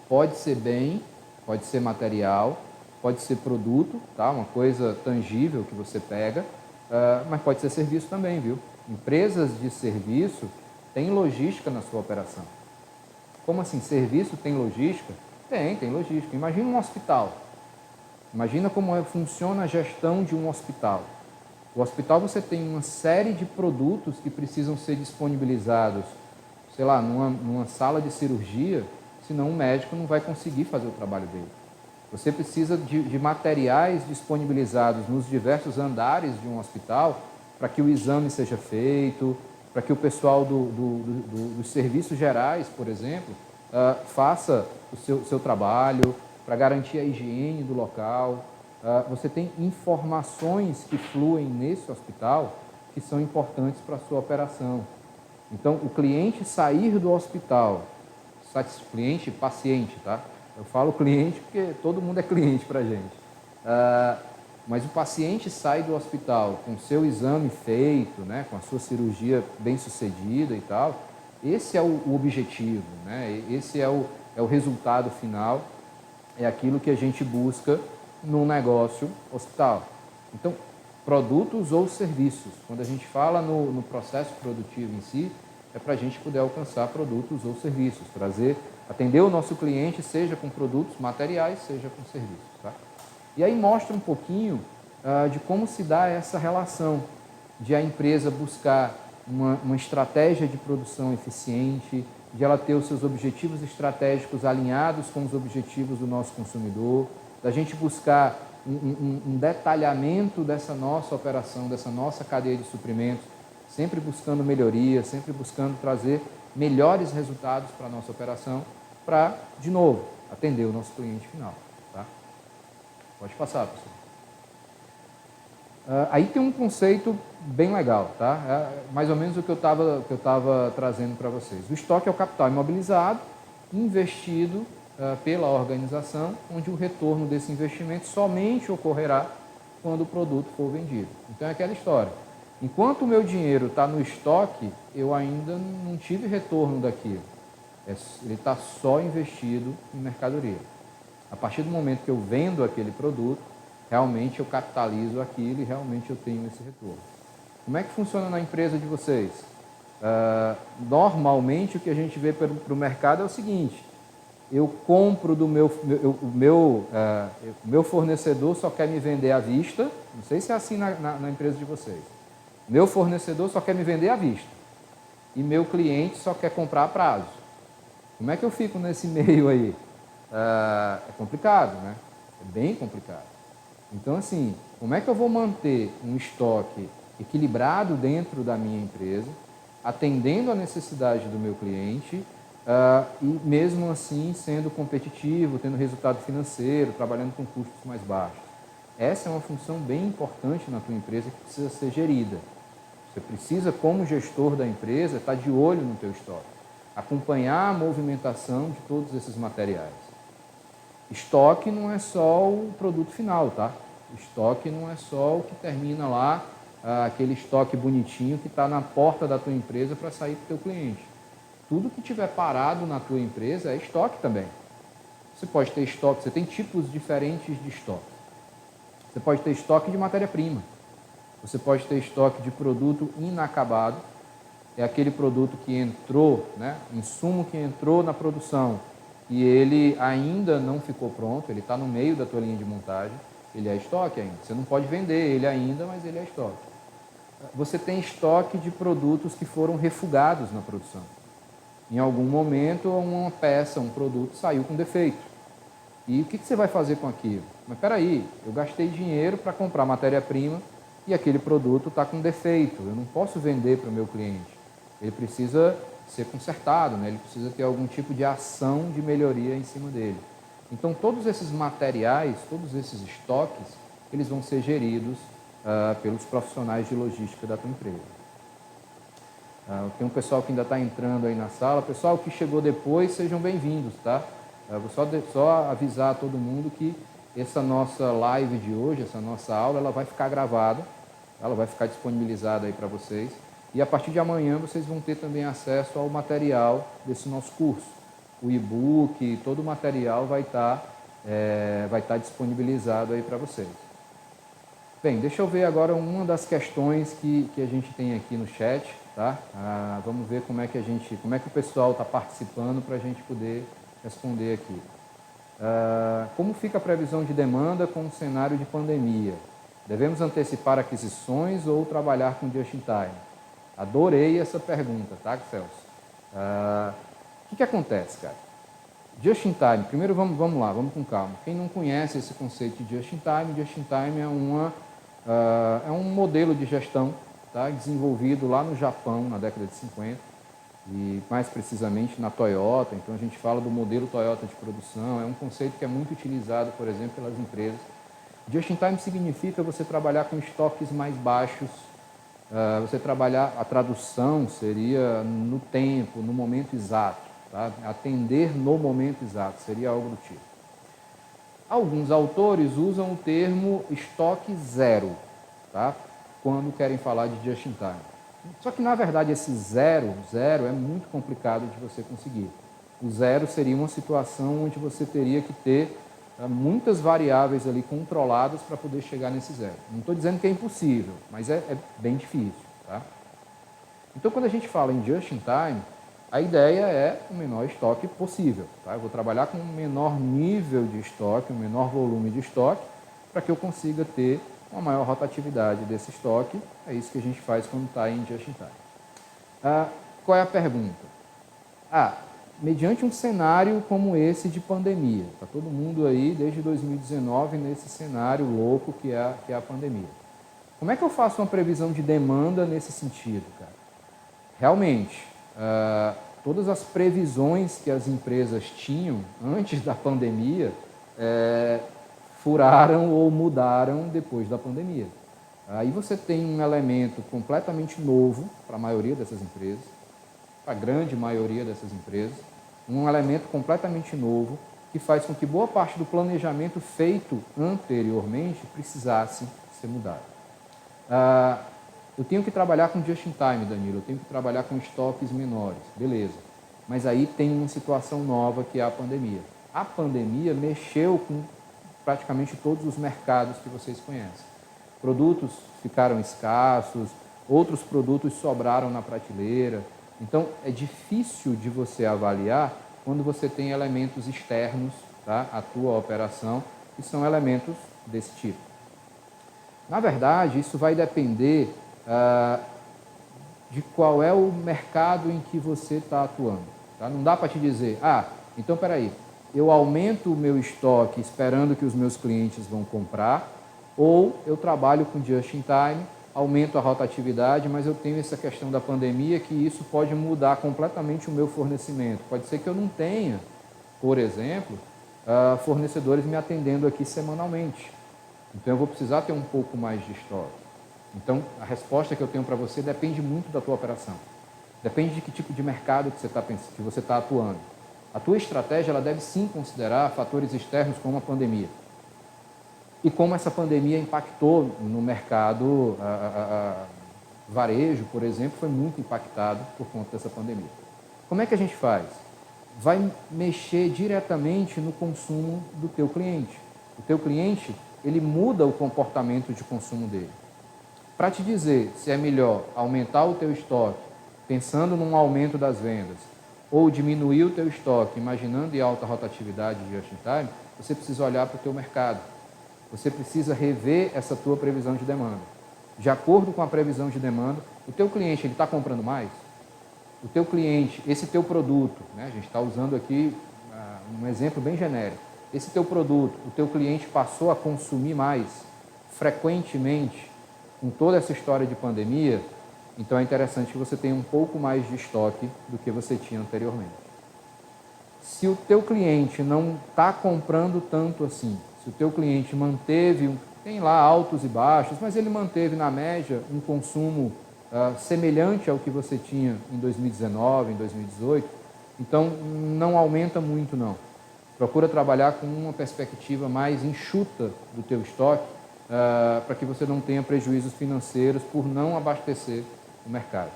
Pode ser bem, pode ser material, pode ser produto, tá? Uma coisa tangível que você pega, mas pode ser serviço também, viu? Empresas de serviço têm logística na sua operação. Como assim? Serviço tem logística? Tem logística. Imagina um hospital. Imagina como funciona a gestão de um hospital. O hospital você tem uma série de produtos que precisam ser disponibilizados, sei lá, numa sala de cirurgia, senão o médico não vai conseguir fazer o trabalho dele. Você precisa de materiais disponibilizados nos diversos andares de um hospital para que o exame seja feito, para que o pessoal dos serviços gerais, por exemplo, faça o seu trabalho, para garantir a higiene do local. Você tem informações que fluem nesse hospital que são importantes para a sua operação. Então, o cliente sair do hospital, cliente, paciente, tá? Eu falo cliente porque todo mundo é cliente para a gente. Mas o paciente sai do hospital com o seu exame feito, né, com a sua cirurgia bem sucedida e tal. Esse é o objetivo, né? Esse é o resultado final, é aquilo que a gente busca no negócio hospital. Então, produtos ou serviços. Quando a gente fala no processo produtivo em si, é para a gente poder alcançar produtos ou serviços, atender o nosso cliente, seja com produtos materiais, seja com serviços. Tá? E aí mostra um pouquinho de como se dá essa relação de a empresa buscar uma estratégia de produção eficiente, de ela ter os seus objetivos estratégicos alinhados com os objetivos do nosso consumidor, da gente buscar um detalhamento dessa nossa operação, dessa nossa cadeia de suprimentos, sempre buscando melhoria, sempre buscando trazer melhores resultados para a nossa operação, para, de novo, atender o nosso cliente final. Tá? Pode passar, pessoal. Aí tem um conceito bem legal, tá? Mais ou menos o que eu estava trazendo para vocês. O estoque é o capital imobilizado, investido pela organização, onde o retorno desse investimento somente ocorrerá quando o produto for vendido. Então é aquela história. Enquanto o meu dinheiro está no estoque, eu ainda não tive retorno daquilo. Ele está só investido em mercadoria. A partir do momento que eu vendo aquele produto, realmente eu capitalizo aquilo e realmente eu tenho esse retorno. Como é que funciona na empresa de vocês? Normalmente o que a gente vê para o mercado é o seguinte: eu compro do meu fornecedor só quer me vender à vista, não sei se é assim na empresa de vocês. Meu fornecedor só quer me vender à vista e meu cliente só quer comprar a prazo. Como é que eu fico nesse meio aí? É complicado, né? É bem complicado. Então, assim, como é que eu vou manter um estoque equilibrado dentro da minha empresa, atendendo a necessidade do meu cliente e mesmo assim sendo competitivo, tendo resultado financeiro, trabalhando com custos mais baixos? Essa é uma função bem importante na tua empresa que precisa ser gerida. Você precisa, como gestor da empresa, estar de olho no teu estoque, acompanhar a movimentação de todos esses materiais. Estoque não é só o produto final, tá? Estoque não é só o que termina lá, aquele estoque bonitinho que está na porta da tua empresa para sair para o teu cliente. Tudo que tiver parado na tua empresa é estoque também. Você pode ter estoque, você tem tipos diferentes de estoque. Você pode ter estoque de matéria-prima. Você pode ter estoque de produto inacabado. É aquele produto que entrou, né, insumo que entrou na produção e ele ainda não ficou pronto, ele está no meio da tua linha de montagem, ele é estoque ainda. Você não pode vender ele ainda, mas ele é estoque. Você tem estoque de produtos que foram refugados na produção. Em algum momento, uma peça, um produto saiu com defeito. E o que você vai fazer com aquilo? Mas espera aí, eu gastei dinheiro para comprar matéria-prima e aquele produto está com defeito, eu não posso vender para o meu cliente. Ele precisa ser consertado, né? Ele precisa ter algum tipo de ação de melhoria em cima dele. Então, todos esses materiais, todos esses estoques, eles vão ser geridos pelos profissionais de logística da tua empresa. Tem um pessoal que ainda está entrando aí na sala. Pessoal que chegou depois, sejam bem-vindos, tá? Vou só avisar a todo mundo que essa nossa live de hoje, essa nossa aula, ela vai ficar gravada, ela vai ficar disponibilizada aí para vocês. E a partir de amanhã vocês vão ter também acesso ao material desse nosso curso. O e-book, todo o material vai estar disponibilizado aí para vocês. Bem, deixa eu ver agora uma das questões que a gente tem aqui no chat, tá? Vamos ver como é que o pessoal está participando para a gente poder responder aqui. Como fica a previsão de demanda com o cenário de pandemia? Devemos antecipar aquisições ou trabalhar com just in time? Adorei essa pergunta, tá, Celso? O que acontece, cara? Just in time, primeiro vamos lá, vamos com calma. Quem não conhece esse conceito de just in time é um modelo de gestão, tá, desenvolvido lá no Japão, na década de 50, e mais precisamente na Toyota. Então a gente fala do modelo Toyota de produção, é um conceito que é muito utilizado, por exemplo, pelas empresas. Just in time significa você trabalhar com estoques mais baixos, você trabalhar, a tradução seria no tempo, no momento exato, tá? Atender no momento exato, seria algo do tipo. Alguns autores usam o termo estoque zero, tá? Quando querem falar de just in time. Só que, na verdade, esse zero é muito complicado de você conseguir. O zero seria uma situação onde você teria que ter muitas variáveis ali controladas para poder chegar nesse zero. Não estou dizendo que é impossível, mas é bem difícil, tá? Então, quando a gente fala em just in time, a ideia é o menor estoque possível, tá? Eu vou trabalhar com um menor nível de estoque, um menor volume de estoque, para que eu consiga ter uma maior rotatividade desse estoque. É isso que a gente faz quando está em just in time. Qual é a pergunta? Mediante um cenário como esse de pandemia, está todo mundo aí desde 2019 nesse cenário louco que é a pandemia. Como é que eu faço uma previsão de demanda nesse sentido, cara? Realmente, todas as previsões que as empresas tinham antes da pandemia furaram ou mudaram depois da pandemia. Aí você tem um elemento completamente novo para a maioria dessas empresas, para a grande maioria dessas empresas, um elemento completamente novo que faz com que boa parte do planejamento feito anteriormente precisasse ser mudado. Eu tenho que trabalhar com just-in-time, Danilo, eu tenho que trabalhar com estoques menores, beleza. Mas aí tem uma situação nova que é a pandemia. A pandemia mexeu com praticamente todos os mercados que vocês conhecem. Produtos ficaram escassos, outros produtos sobraram na prateleira. Então, é difícil de você avaliar quando você tem elementos externos, tá, à tua operação, que são elementos desse tipo. Na verdade, isso vai depender de qual é o mercado em que você está atuando. Tá? Não dá para te dizer, então, espera aí, eu aumento o meu estoque esperando que os meus clientes vão comprar, ou eu trabalho com just-in-time, aumento a rotatividade, mas eu tenho essa questão da pandemia que isso pode mudar completamente o meu fornecimento. Pode ser que eu não tenha, por exemplo, fornecedores me atendendo aqui semanalmente. Então, eu vou precisar ter um pouco mais de estoque. Então, a resposta que eu tenho para você depende muito da tua operação. Depende de que tipo de mercado que você está atuando. A tua estratégia ela deve sim considerar fatores externos como a pandemia. E como essa pandemia impactou no mercado, varejo, por exemplo, foi muito impactado por conta dessa pandemia. Como é que a gente faz? Vai mexer diretamente no consumo do teu cliente. O teu cliente, ele muda o comportamento de consumo dele. Para te dizer se é melhor aumentar o teu estoque, pensando num aumento das vendas, ou diminuir o teu estoque, imaginando em alta rotatividade de just-in-time, você precisa olhar para o teu mercado. Você precisa rever essa tua previsão de demanda. De acordo com a previsão de demanda, o teu cliente está comprando mais? O teu cliente, esse teu produto, né, a gente está usando aqui um exemplo bem genérico, esse teu produto, o teu cliente passou a consumir mais frequentemente com toda essa história de pandemia, então é interessante que você tenha um pouco mais de estoque do que você tinha anteriormente. Se o teu cliente não está comprando tanto assim, se o teu cliente tem lá altos e baixos, mas ele manteve na média um consumo semelhante ao que você tinha em 2019, em 2018, então não aumenta muito não. Procura trabalhar com uma perspectiva mais enxuta do teu estoque, para que você não tenha prejuízos financeiros por não abastecer o mercado.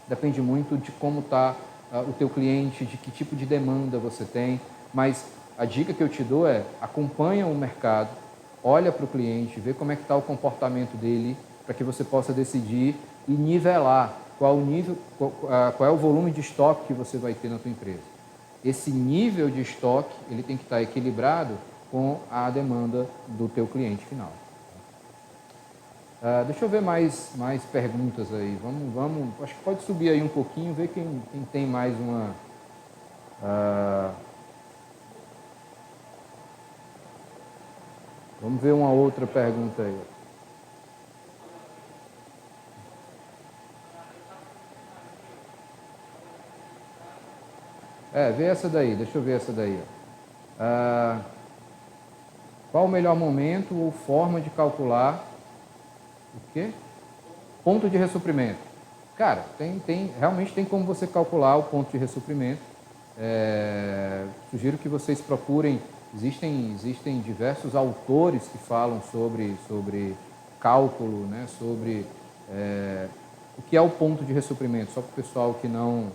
Depende muito de como está o teu cliente, de que tipo de demanda você tem, mas a dica que eu te dou é acompanha o mercado, olha para o cliente, vê como é que está o comportamento dele, para que você possa decidir e nivelar qual é o volume de estoque que você vai ter na tua empresa. Esse nível de estoque ele tem que estar equilibrado com a demanda do teu cliente final. Deixa eu ver mais perguntas aí. Vamos, acho que pode subir aí um pouquinho, ver quem tem mais uma... Vamos ver uma outra pergunta aí. Vê essa daí, deixa eu ver essa daí. Qual o melhor momento ou forma de calcular o quê? Ponto de ressuprimento. Cara, realmente tem como você calcular o ponto de ressuprimento. Sugiro que vocês procurem, existem diversos autores que falam sobre cálculo, né, sobre o que é o ponto de ressuprimento, só para o pessoal que não...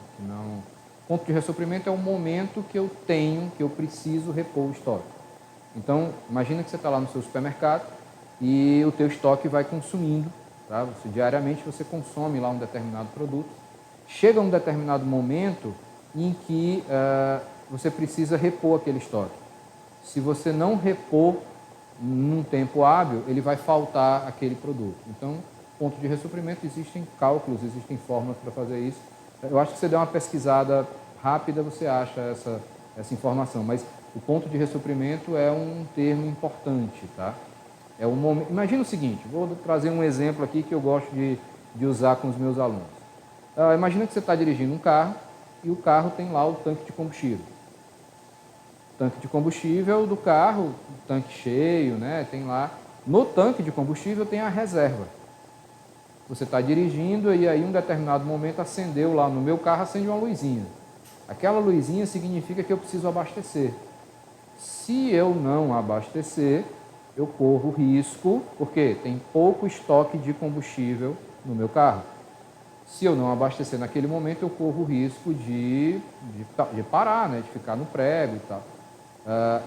Ponto de ressuprimento é o momento que eu preciso repor o estoque. Então, imagina que você está lá no seu supermercado e o teu estoque vai consumindo, tá? Diariamente você consome lá um determinado produto. Chega um determinado momento em que você precisa repor aquele estoque. Se você não repor num tempo hábil, ele vai faltar aquele produto. Então, Ponto de ressuprimento, existem cálculos, existem fórmulas para fazer isso. Eu acho que você der uma pesquisada rápida, você acha essa informação, mas o ponto de ressuprimento é um termo importante, tá? É um momento. Imagina o seguinte, vou trazer um exemplo aqui que eu gosto de usar com os meus alunos. Imagina que você está dirigindo um carro e o carro tem lá o tanque de combustível. O tanque de combustível do carro, o tanque cheio, né? Tem lá. No tanque de combustível tem a reserva. Você está dirigindo e aí em um determinado momento acendeu lá, no meu carro acende uma luzinha. Aquela luzinha significa que eu preciso abastecer. Se eu não abastecer, eu corro risco, porque tem pouco estoque de combustível no meu carro. Se eu não abastecer naquele momento, eu corro o risco de parar, né, de ficar no prego e tal.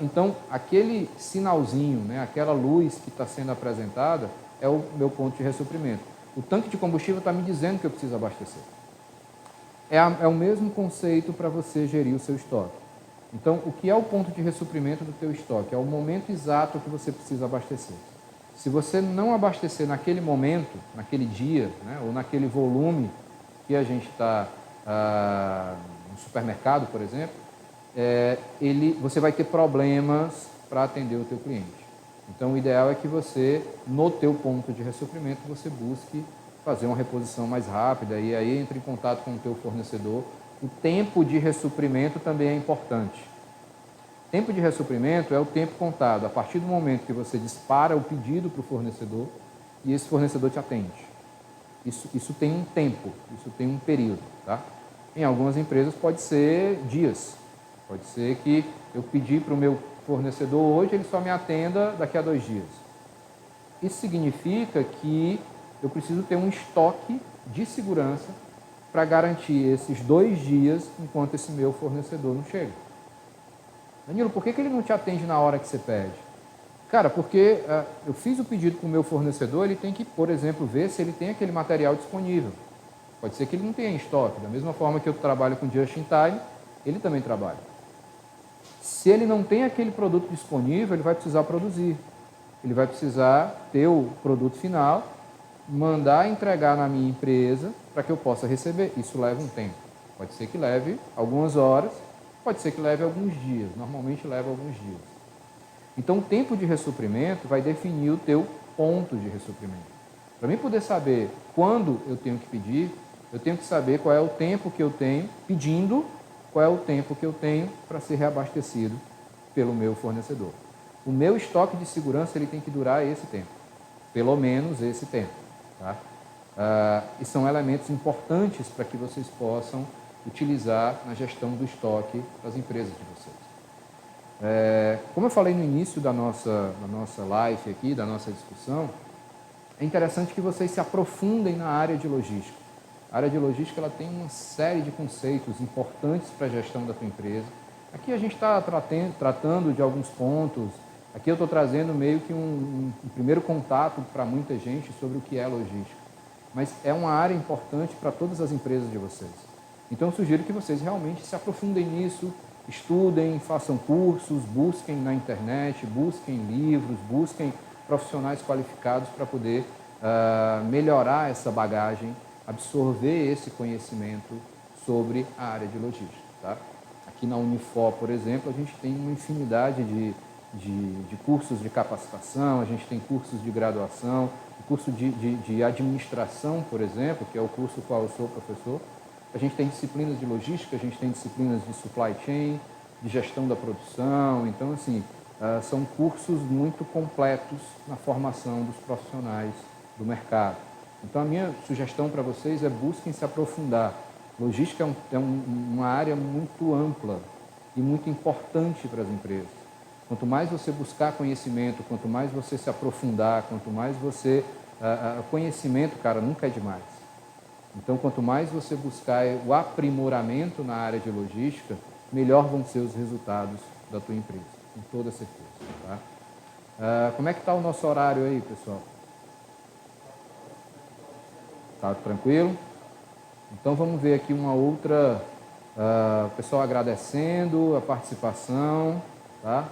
Então, aquele sinalzinho, né, aquela luz que está sendo apresentada, é o meu ponto de ressuprimento. O tanque de combustível está me dizendo que eu preciso abastecer. É o mesmo conceito para você gerir o seu estoque. Então, o que é o ponto de ressuprimento do teu estoque? É o momento exato que você precisa abastecer. Se você não abastecer naquele momento, naquele dia, né, ou naquele volume que a gente está no supermercado, por exemplo, você vai ter problemas para atender o teu cliente. Então, o ideal é que você, no teu ponto de ressuprimento, você busque fazer uma reposição mais rápida e aí entre em contato com o teu fornecedor. O tempo de ressuprimento também é importante. Tempo de ressuprimento é o tempo contado a partir do momento que você dispara o pedido para o fornecedor e esse fornecedor te atende. Isso tem um tempo, isso tem um período. Tá? Em algumas empresas pode ser dias. Pode ser que eu pedi para o meu fornecedor hoje, ele só me atenda daqui a 2 dias. Isso significa que eu preciso ter um estoque de segurança para garantir esses 2 dias enquanto esse meu fornecedor não chega. Danilo, por que ele não te atende na hora que você pede? Cara, porque eu fiz o pedido para o meu fornecedor, ele tem que, por exemplo, ver se ele tem aquele material disponível. Pode ser que ele não tenha em estoque. Da mesma forma que eu trabalho com just in time, ele também trabalha. Se ele não tem aquele produto disponível, ele vai precisar produzir. Ele vai precisar ter o produto final, mandar entregar na minha empresa para que eu possa receber. Isso leva um tempo. Pode ser que leve algumas horas, pode ser que leve alguns dias. Normalmente leva alguns dias. Então, o tempo de ressuprimento vai definir o teu ponto de ressuprimento. Para mim poder saber quando eu tenho que pedir, eu tenho que saber qual é o tempo que eu tenho pedindo, qual é o tempo que eu tenho para ser reabastecido pelo meu fornecedor. O meu estoque de segurança ele tem que durar esse tempo, pelo menos esse tempo. Tá? E são elementos importantes para que vocês possam utilizar na gestão do estoque das empresas de vocês. Como eu falei no início da nossa live aqui, da nossa discussão, é interessante que vocês se aprofundem na área de logística. A área de logística ela tem uma série de conceitos importantes para a gestão da tua empresa. Aqui a gente está tratando de alguns pontos. Aqui eu estou trazendo meio que um primeiro contato para muita gente sobre o que é logística. Mas é uma área importante para todas as empresas de vocês. Então eu sugiro que vocês realmente se aprofundem nisso, estudem, façam cursos, busquem na internet, busquem livros, busquem profissionais qualificados para poder melhorar essa bagagem, absorver esse conhecimento sobre a área de logística. Tá? Aqui na Unifor, por exemplo, a gente tem uma infinidade de cursos de capacitação, a gente tem cursos de graduação, curso de administração, por exemplo, que é o curso qual eu sou professor. A gente tem disciplinas de logística, a gente tem disciplinas de supply chain, de gestão da produção. Então, assim, são cursos muito completos na formação dos profissionais do mercado. Então, a minha sugestão para vocês é busquem se aprofundar. Logística é uma área muito ampla e muito importante para as empresas. Quanto mais você buscar conhecimento, quanto mais você se aprofundar, quanto mais você... conhecimento, cara, nunca é demais. Então, quanto mais você buscar o aprimoramento na área de logística, melhor vão ser os resultados da tua empresa, com toda certeza. Tá? Como é que está o nosso horário aí, pessoal? Tá tranquilo? Então, vamos ver aqui uma outra... o pessoal agradecendo a participação, tá?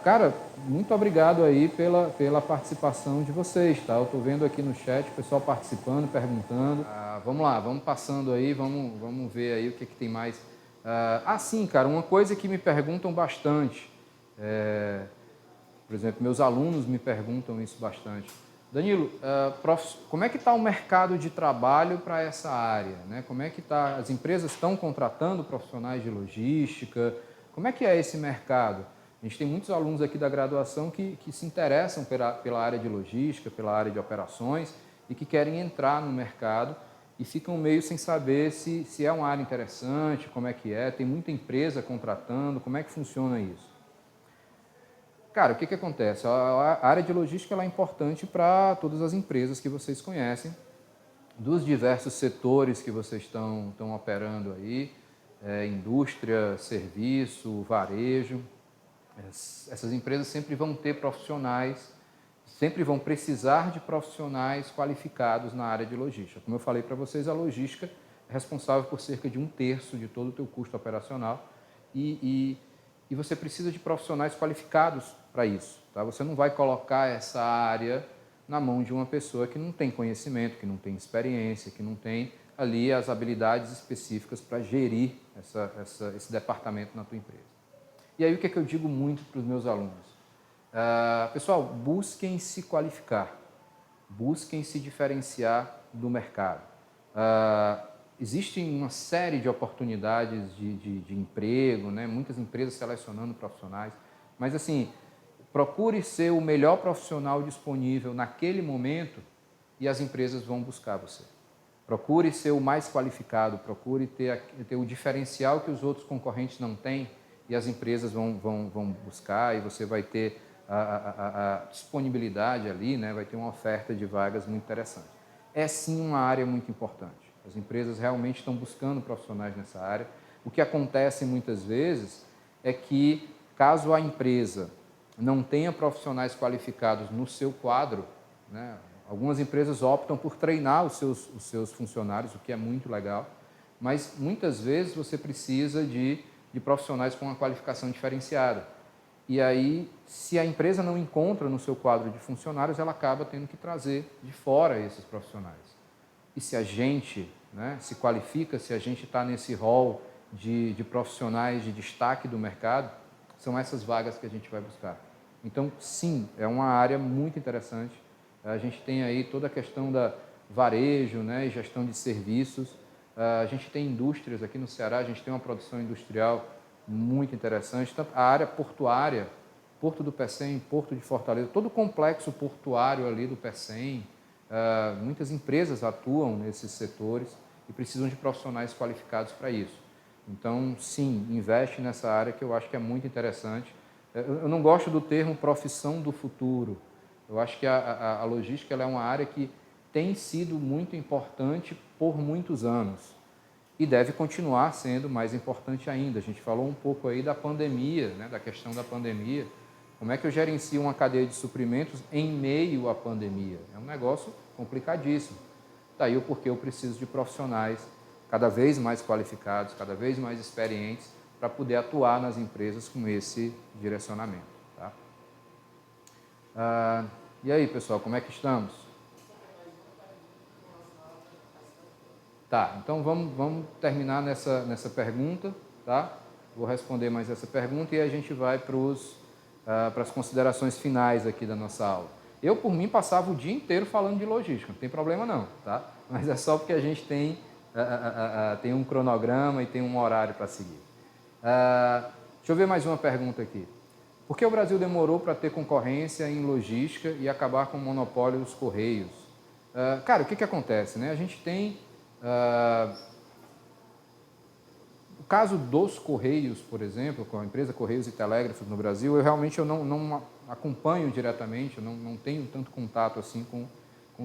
Cara, muito obrigado aí pela participação de vocês, tá? Eu estou vendo aqui no chat o pessoal participando, perguntando. Vamos lá, vamos passando aí, vamos ver aí o que tem mais. Sim, cara, uma coisa que me perguntam bastante, por exemplo, meus alunos me perguntam isso bastante. Danilo, como é que está o mercado de trabalho para essa área, né? Como é que tá? As empresas estão contratando profissionais de logística? Como é que é esse mercado? A gente tem muitos alunos aqui da graduação que se interessam pela área de logística, pela área de operações e que querem entrar no mercado e ficam meio sem saber se é uma área interessante, como é que é, tem muita empresa contratando, como é que funciona isso? Cara, o que acontece? A área de logística ela é importante para todas as empresas que vocês conhecem, dos diversos setores que vocês estão operando aí, indústria, serviço, varejo. Essas empresas sempre vão ter profissionais, sempre vão precisar de profissionais qualificados na área de logística. Como eu falei para vocês, a logística é responsável por cerca de 1/3 de todo o teu custo operacional e você precisa de profissionais qualificados para isso. Tá? Você não vai colocar essa área na mão de uma pessoa que não tem conhecimento, que não tem experiência, que não tem ali as habilidades específicas para gerir esse departamento na tua empresa. E aí o que eu digo muito para os meus alunos? Pessoal, busquem se qualificar, busquem se diferenciar do mercado. Existem uma série de oportunidades de emprego, né? Muitas empresas selecionando profissionais, mas assim, procure ser o melhor profissional disponível naquele momento e as empresas vão buscar você. Procure ser o mais qualificado, procure ter o diferencial que os outros concorrentes não têm e as empresas vão buscar e você vai ter a disponibilidade ali, né? Vai ter uma oferta de vagas muito interessante. É sim uma área muito importante. As empresas realmente estão buscando profissionais nessa área. O que acontece muitas vezes é que, caso a empresa não tenha profissionais qualificados no seu quadro, né? Algumas empresas optam por treinar os seus funcionários, o que é muito legal, mas muitas vezes você precisa de profissionais com uma qualificação diferenciada. E aí, se a empresa não encontra no seu quadro de funcionários, ela acaba tendo que trazer de fora esses profissionais. E se a gente, né, se qualifica, se a gente está nesse rol de profissionais de destaque do mercado, são essas vagas que a gente vai buscar. Então, sim, é uma área muito interessante. A gente tem aí toda a questão da varejo, né, e gestão de serviços. A gente tem indústrias aqui no Ceará, a gente tem uma produção industrial muito interessante. Tanto a área portuária, Porto do Pecém, Porto de Fortaleza, todo o complexo portuário ali do Pecém, muitas empresas atuam nesses setores e precisam de profissionais qualificados para isso. Então, sim, investe nessa área que eu acho que é muito interessante. Eu não gosto do termo profissão do futuro. Eu acho que a logística ela é uma área que tem sido muito importante por muitos anos e deve continuar sendo mais importante ainda. A gente falou um pouco aí da pandemia, né, da questão da pandemia. Como é que eu gerencio uma cadeia de suprimentos em meio à pandemia? É um negócio complicadíssimo. Daí o porquê eu preciso de profissionais cada vez mais qualificados, cada vez mais experientes, para poder atuar nas empresas com esse direcionamento. Tá? E aí, pessoal, como é que estamos? Tá, então vamos terminar nessa pergunta, tá? Vou responder mais essa pergunta e a gente vai para as considerações finais aqui da nossa aula. Eu, por mim, passava o dia inteiro falando de logística, não tem problema não, tá? Mas é só porque a gente tem um cronograma e tem um horário para seguir. Deixa eu ver mais uma pergunta aqui. Por que o Brasil demorou para ter concorrência em logística e acabar com o monopólio dos Correios? Cara, o que acontece? Né? A gente tem o caso dos Correios, por exemplo, com a empresa Correios e Telégrafos no Brasil, eu realmente não acompanho diretamente, eu não tenho tanto contato assim com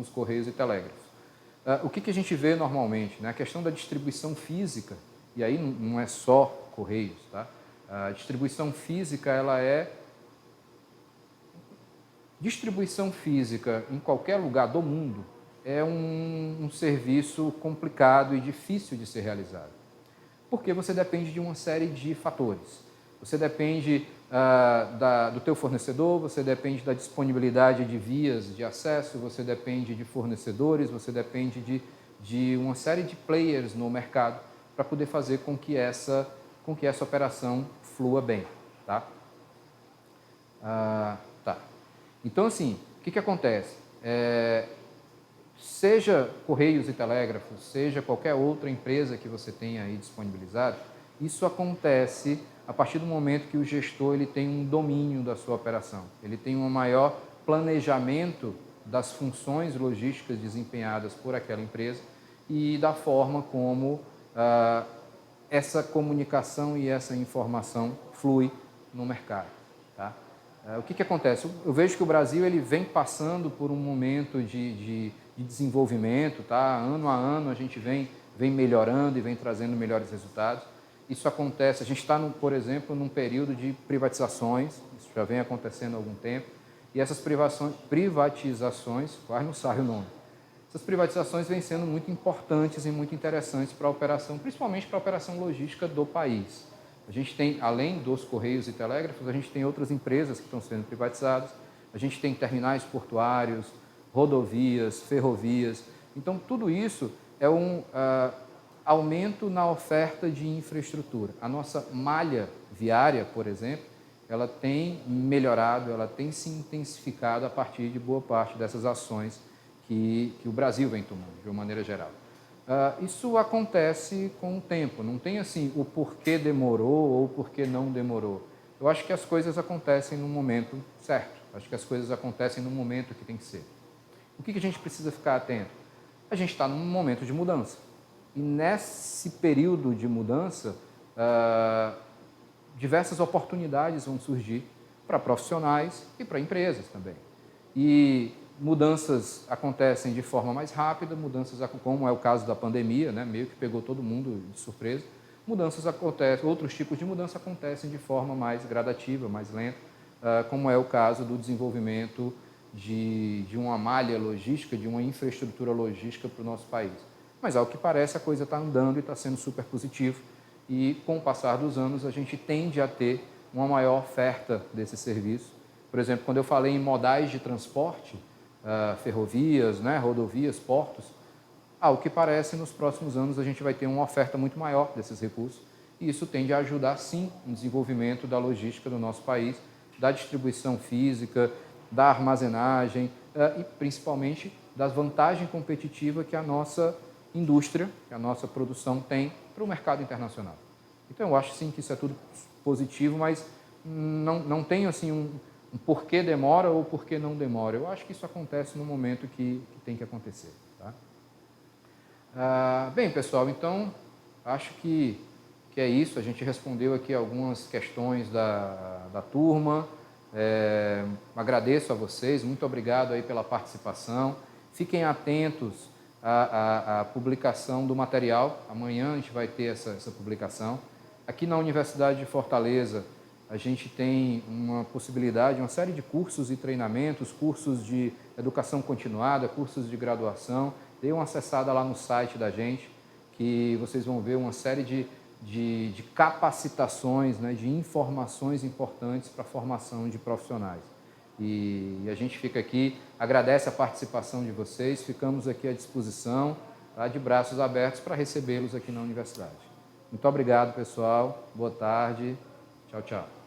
os Correios e Telégrafos. O que a gente vê normalmente? Né? A questão da distribuição física, e aí não é só Correios, tá? A distribuição física, ela é distribuição física em qualquer lugar do mundo é um serviço complicado e difícil de ser realizado, porque você depende de uma série de fatores. você depende do teu fornecedor, você depende da disponibilidade de vias de acesso, você depende de fornecedores, você depende de uma série de players no mercado para poder fazer com que essa operação flua bem. Tá? Tá. Então, assim, o que acontece? Seja Correios e Telégrafos, seja qualquer outra empresa que você tenha aí disponibilizado, isso acontece a partir do momento que o gestor ele tem um domínio da sua operação, ele tem um maior planejamento das funções logísticas desempenhadas por aquela empresa e da forma como essa comunicação e essa informação flui no mercado. Tá? O que acontece? Eu vejo que o Brasil ele vem passando por um momento de desenvolvimento, tá? Ano a ano a gente vem melhorando e vem trazendo melhores resultados. Isso acontece, a gente está, por exemplo, num período de privatizações, isso já vem acontecendo há algum tempo, e essas privatizações, quase não sai o nome, essas privatizações vêm sendo muito importantes e muito interessantes para a operação, principalmente para a operação logística do país. A gente tem, além dos Correios e Telégrafos, a gente tem outras empresas que estão sendo privatizadas, a gente tem terminais portuários, rodovias, ferrovias. Então, tudo isso é um aumento na oferta de infraestrutura. A nossa malha viária, por exemplo, ela tem melhorado, ela tem se intensificado a partir de boa parte dessas ações que o Brasil vem tomando, de uma maneira geral. Isso acontece com o tempo, não tem assim o porquê demorou ou o porquê não demorou. Eu acho que as coisas acontecem no momento certo, acho que as coisas acontecem no momento que tem que ser. O que a gente precisa ficar atento? A gente está num momento de mudança. E nesse período de mudança, diversas oportunidades vão surgir para profissionais e para empresas também. E mudanças acontecem de forma mais rápida, mudanças como é o caso da pandemia, né, meio que pegou todo mundo de surpresa. Mudanças acontecem, outros tipos de mudança acontecem de forma mais gradativa, mais lenta, como é o caso do desenvolvimento de uma malha logística, de uma infraestrutura logística para o nosso país. Mas, ao que parece, a coisa está andando e está sendo super positivo e, com o passar dos anos, a gente tende a ter uma maior oferta desse serviço. Por exemplo, quando eu falei em modais de transporte, ferrovias, né, rodovias, portos, ao que parece, nos próximos anos a gente vai ter uma oferta muito maior desses recursos e isso tende a ajudar, sim, no desenvolvimento da logística do nosso país, da distribuição física, da armazenagem e, principalmente, da vantagem competitiva que a nossa indústria, que a nossa produção tem para o mercado internacional. Então, eu acho, sim, que isso é tudo positivo, mas não tem, assim, um porquê demora ou porquê não demora. Eu acho que isso acontece no momento que tem que acontecer. Tá? Bem, pessoal, então, acho que é isso. A gente respondeu aqui algumas questões da turma. Agradeço a vocês, muito obrigado aí pela participação. Fiquem atentos à publicação do material. Amanhã a gente vai ter essa publicação. Aqui na Universidade de Fortaleza, a gente tem uma possibilidade, uma série de cursos e treinamentos, cursos de educação continuada, cursos de graduação. Dê uma acessada lá no site da gente, que vocês vão ver uma série de capacitações, né, de informações importantes para a formação de profissionais. E a gente fica aqui, agradece a participação de vocês, ficamos aqui à disposição, tá, de braços abertos para recebê-los aqui na universidade. Muito obrigado, pessoal. Boa tarde. Tchau, tchau.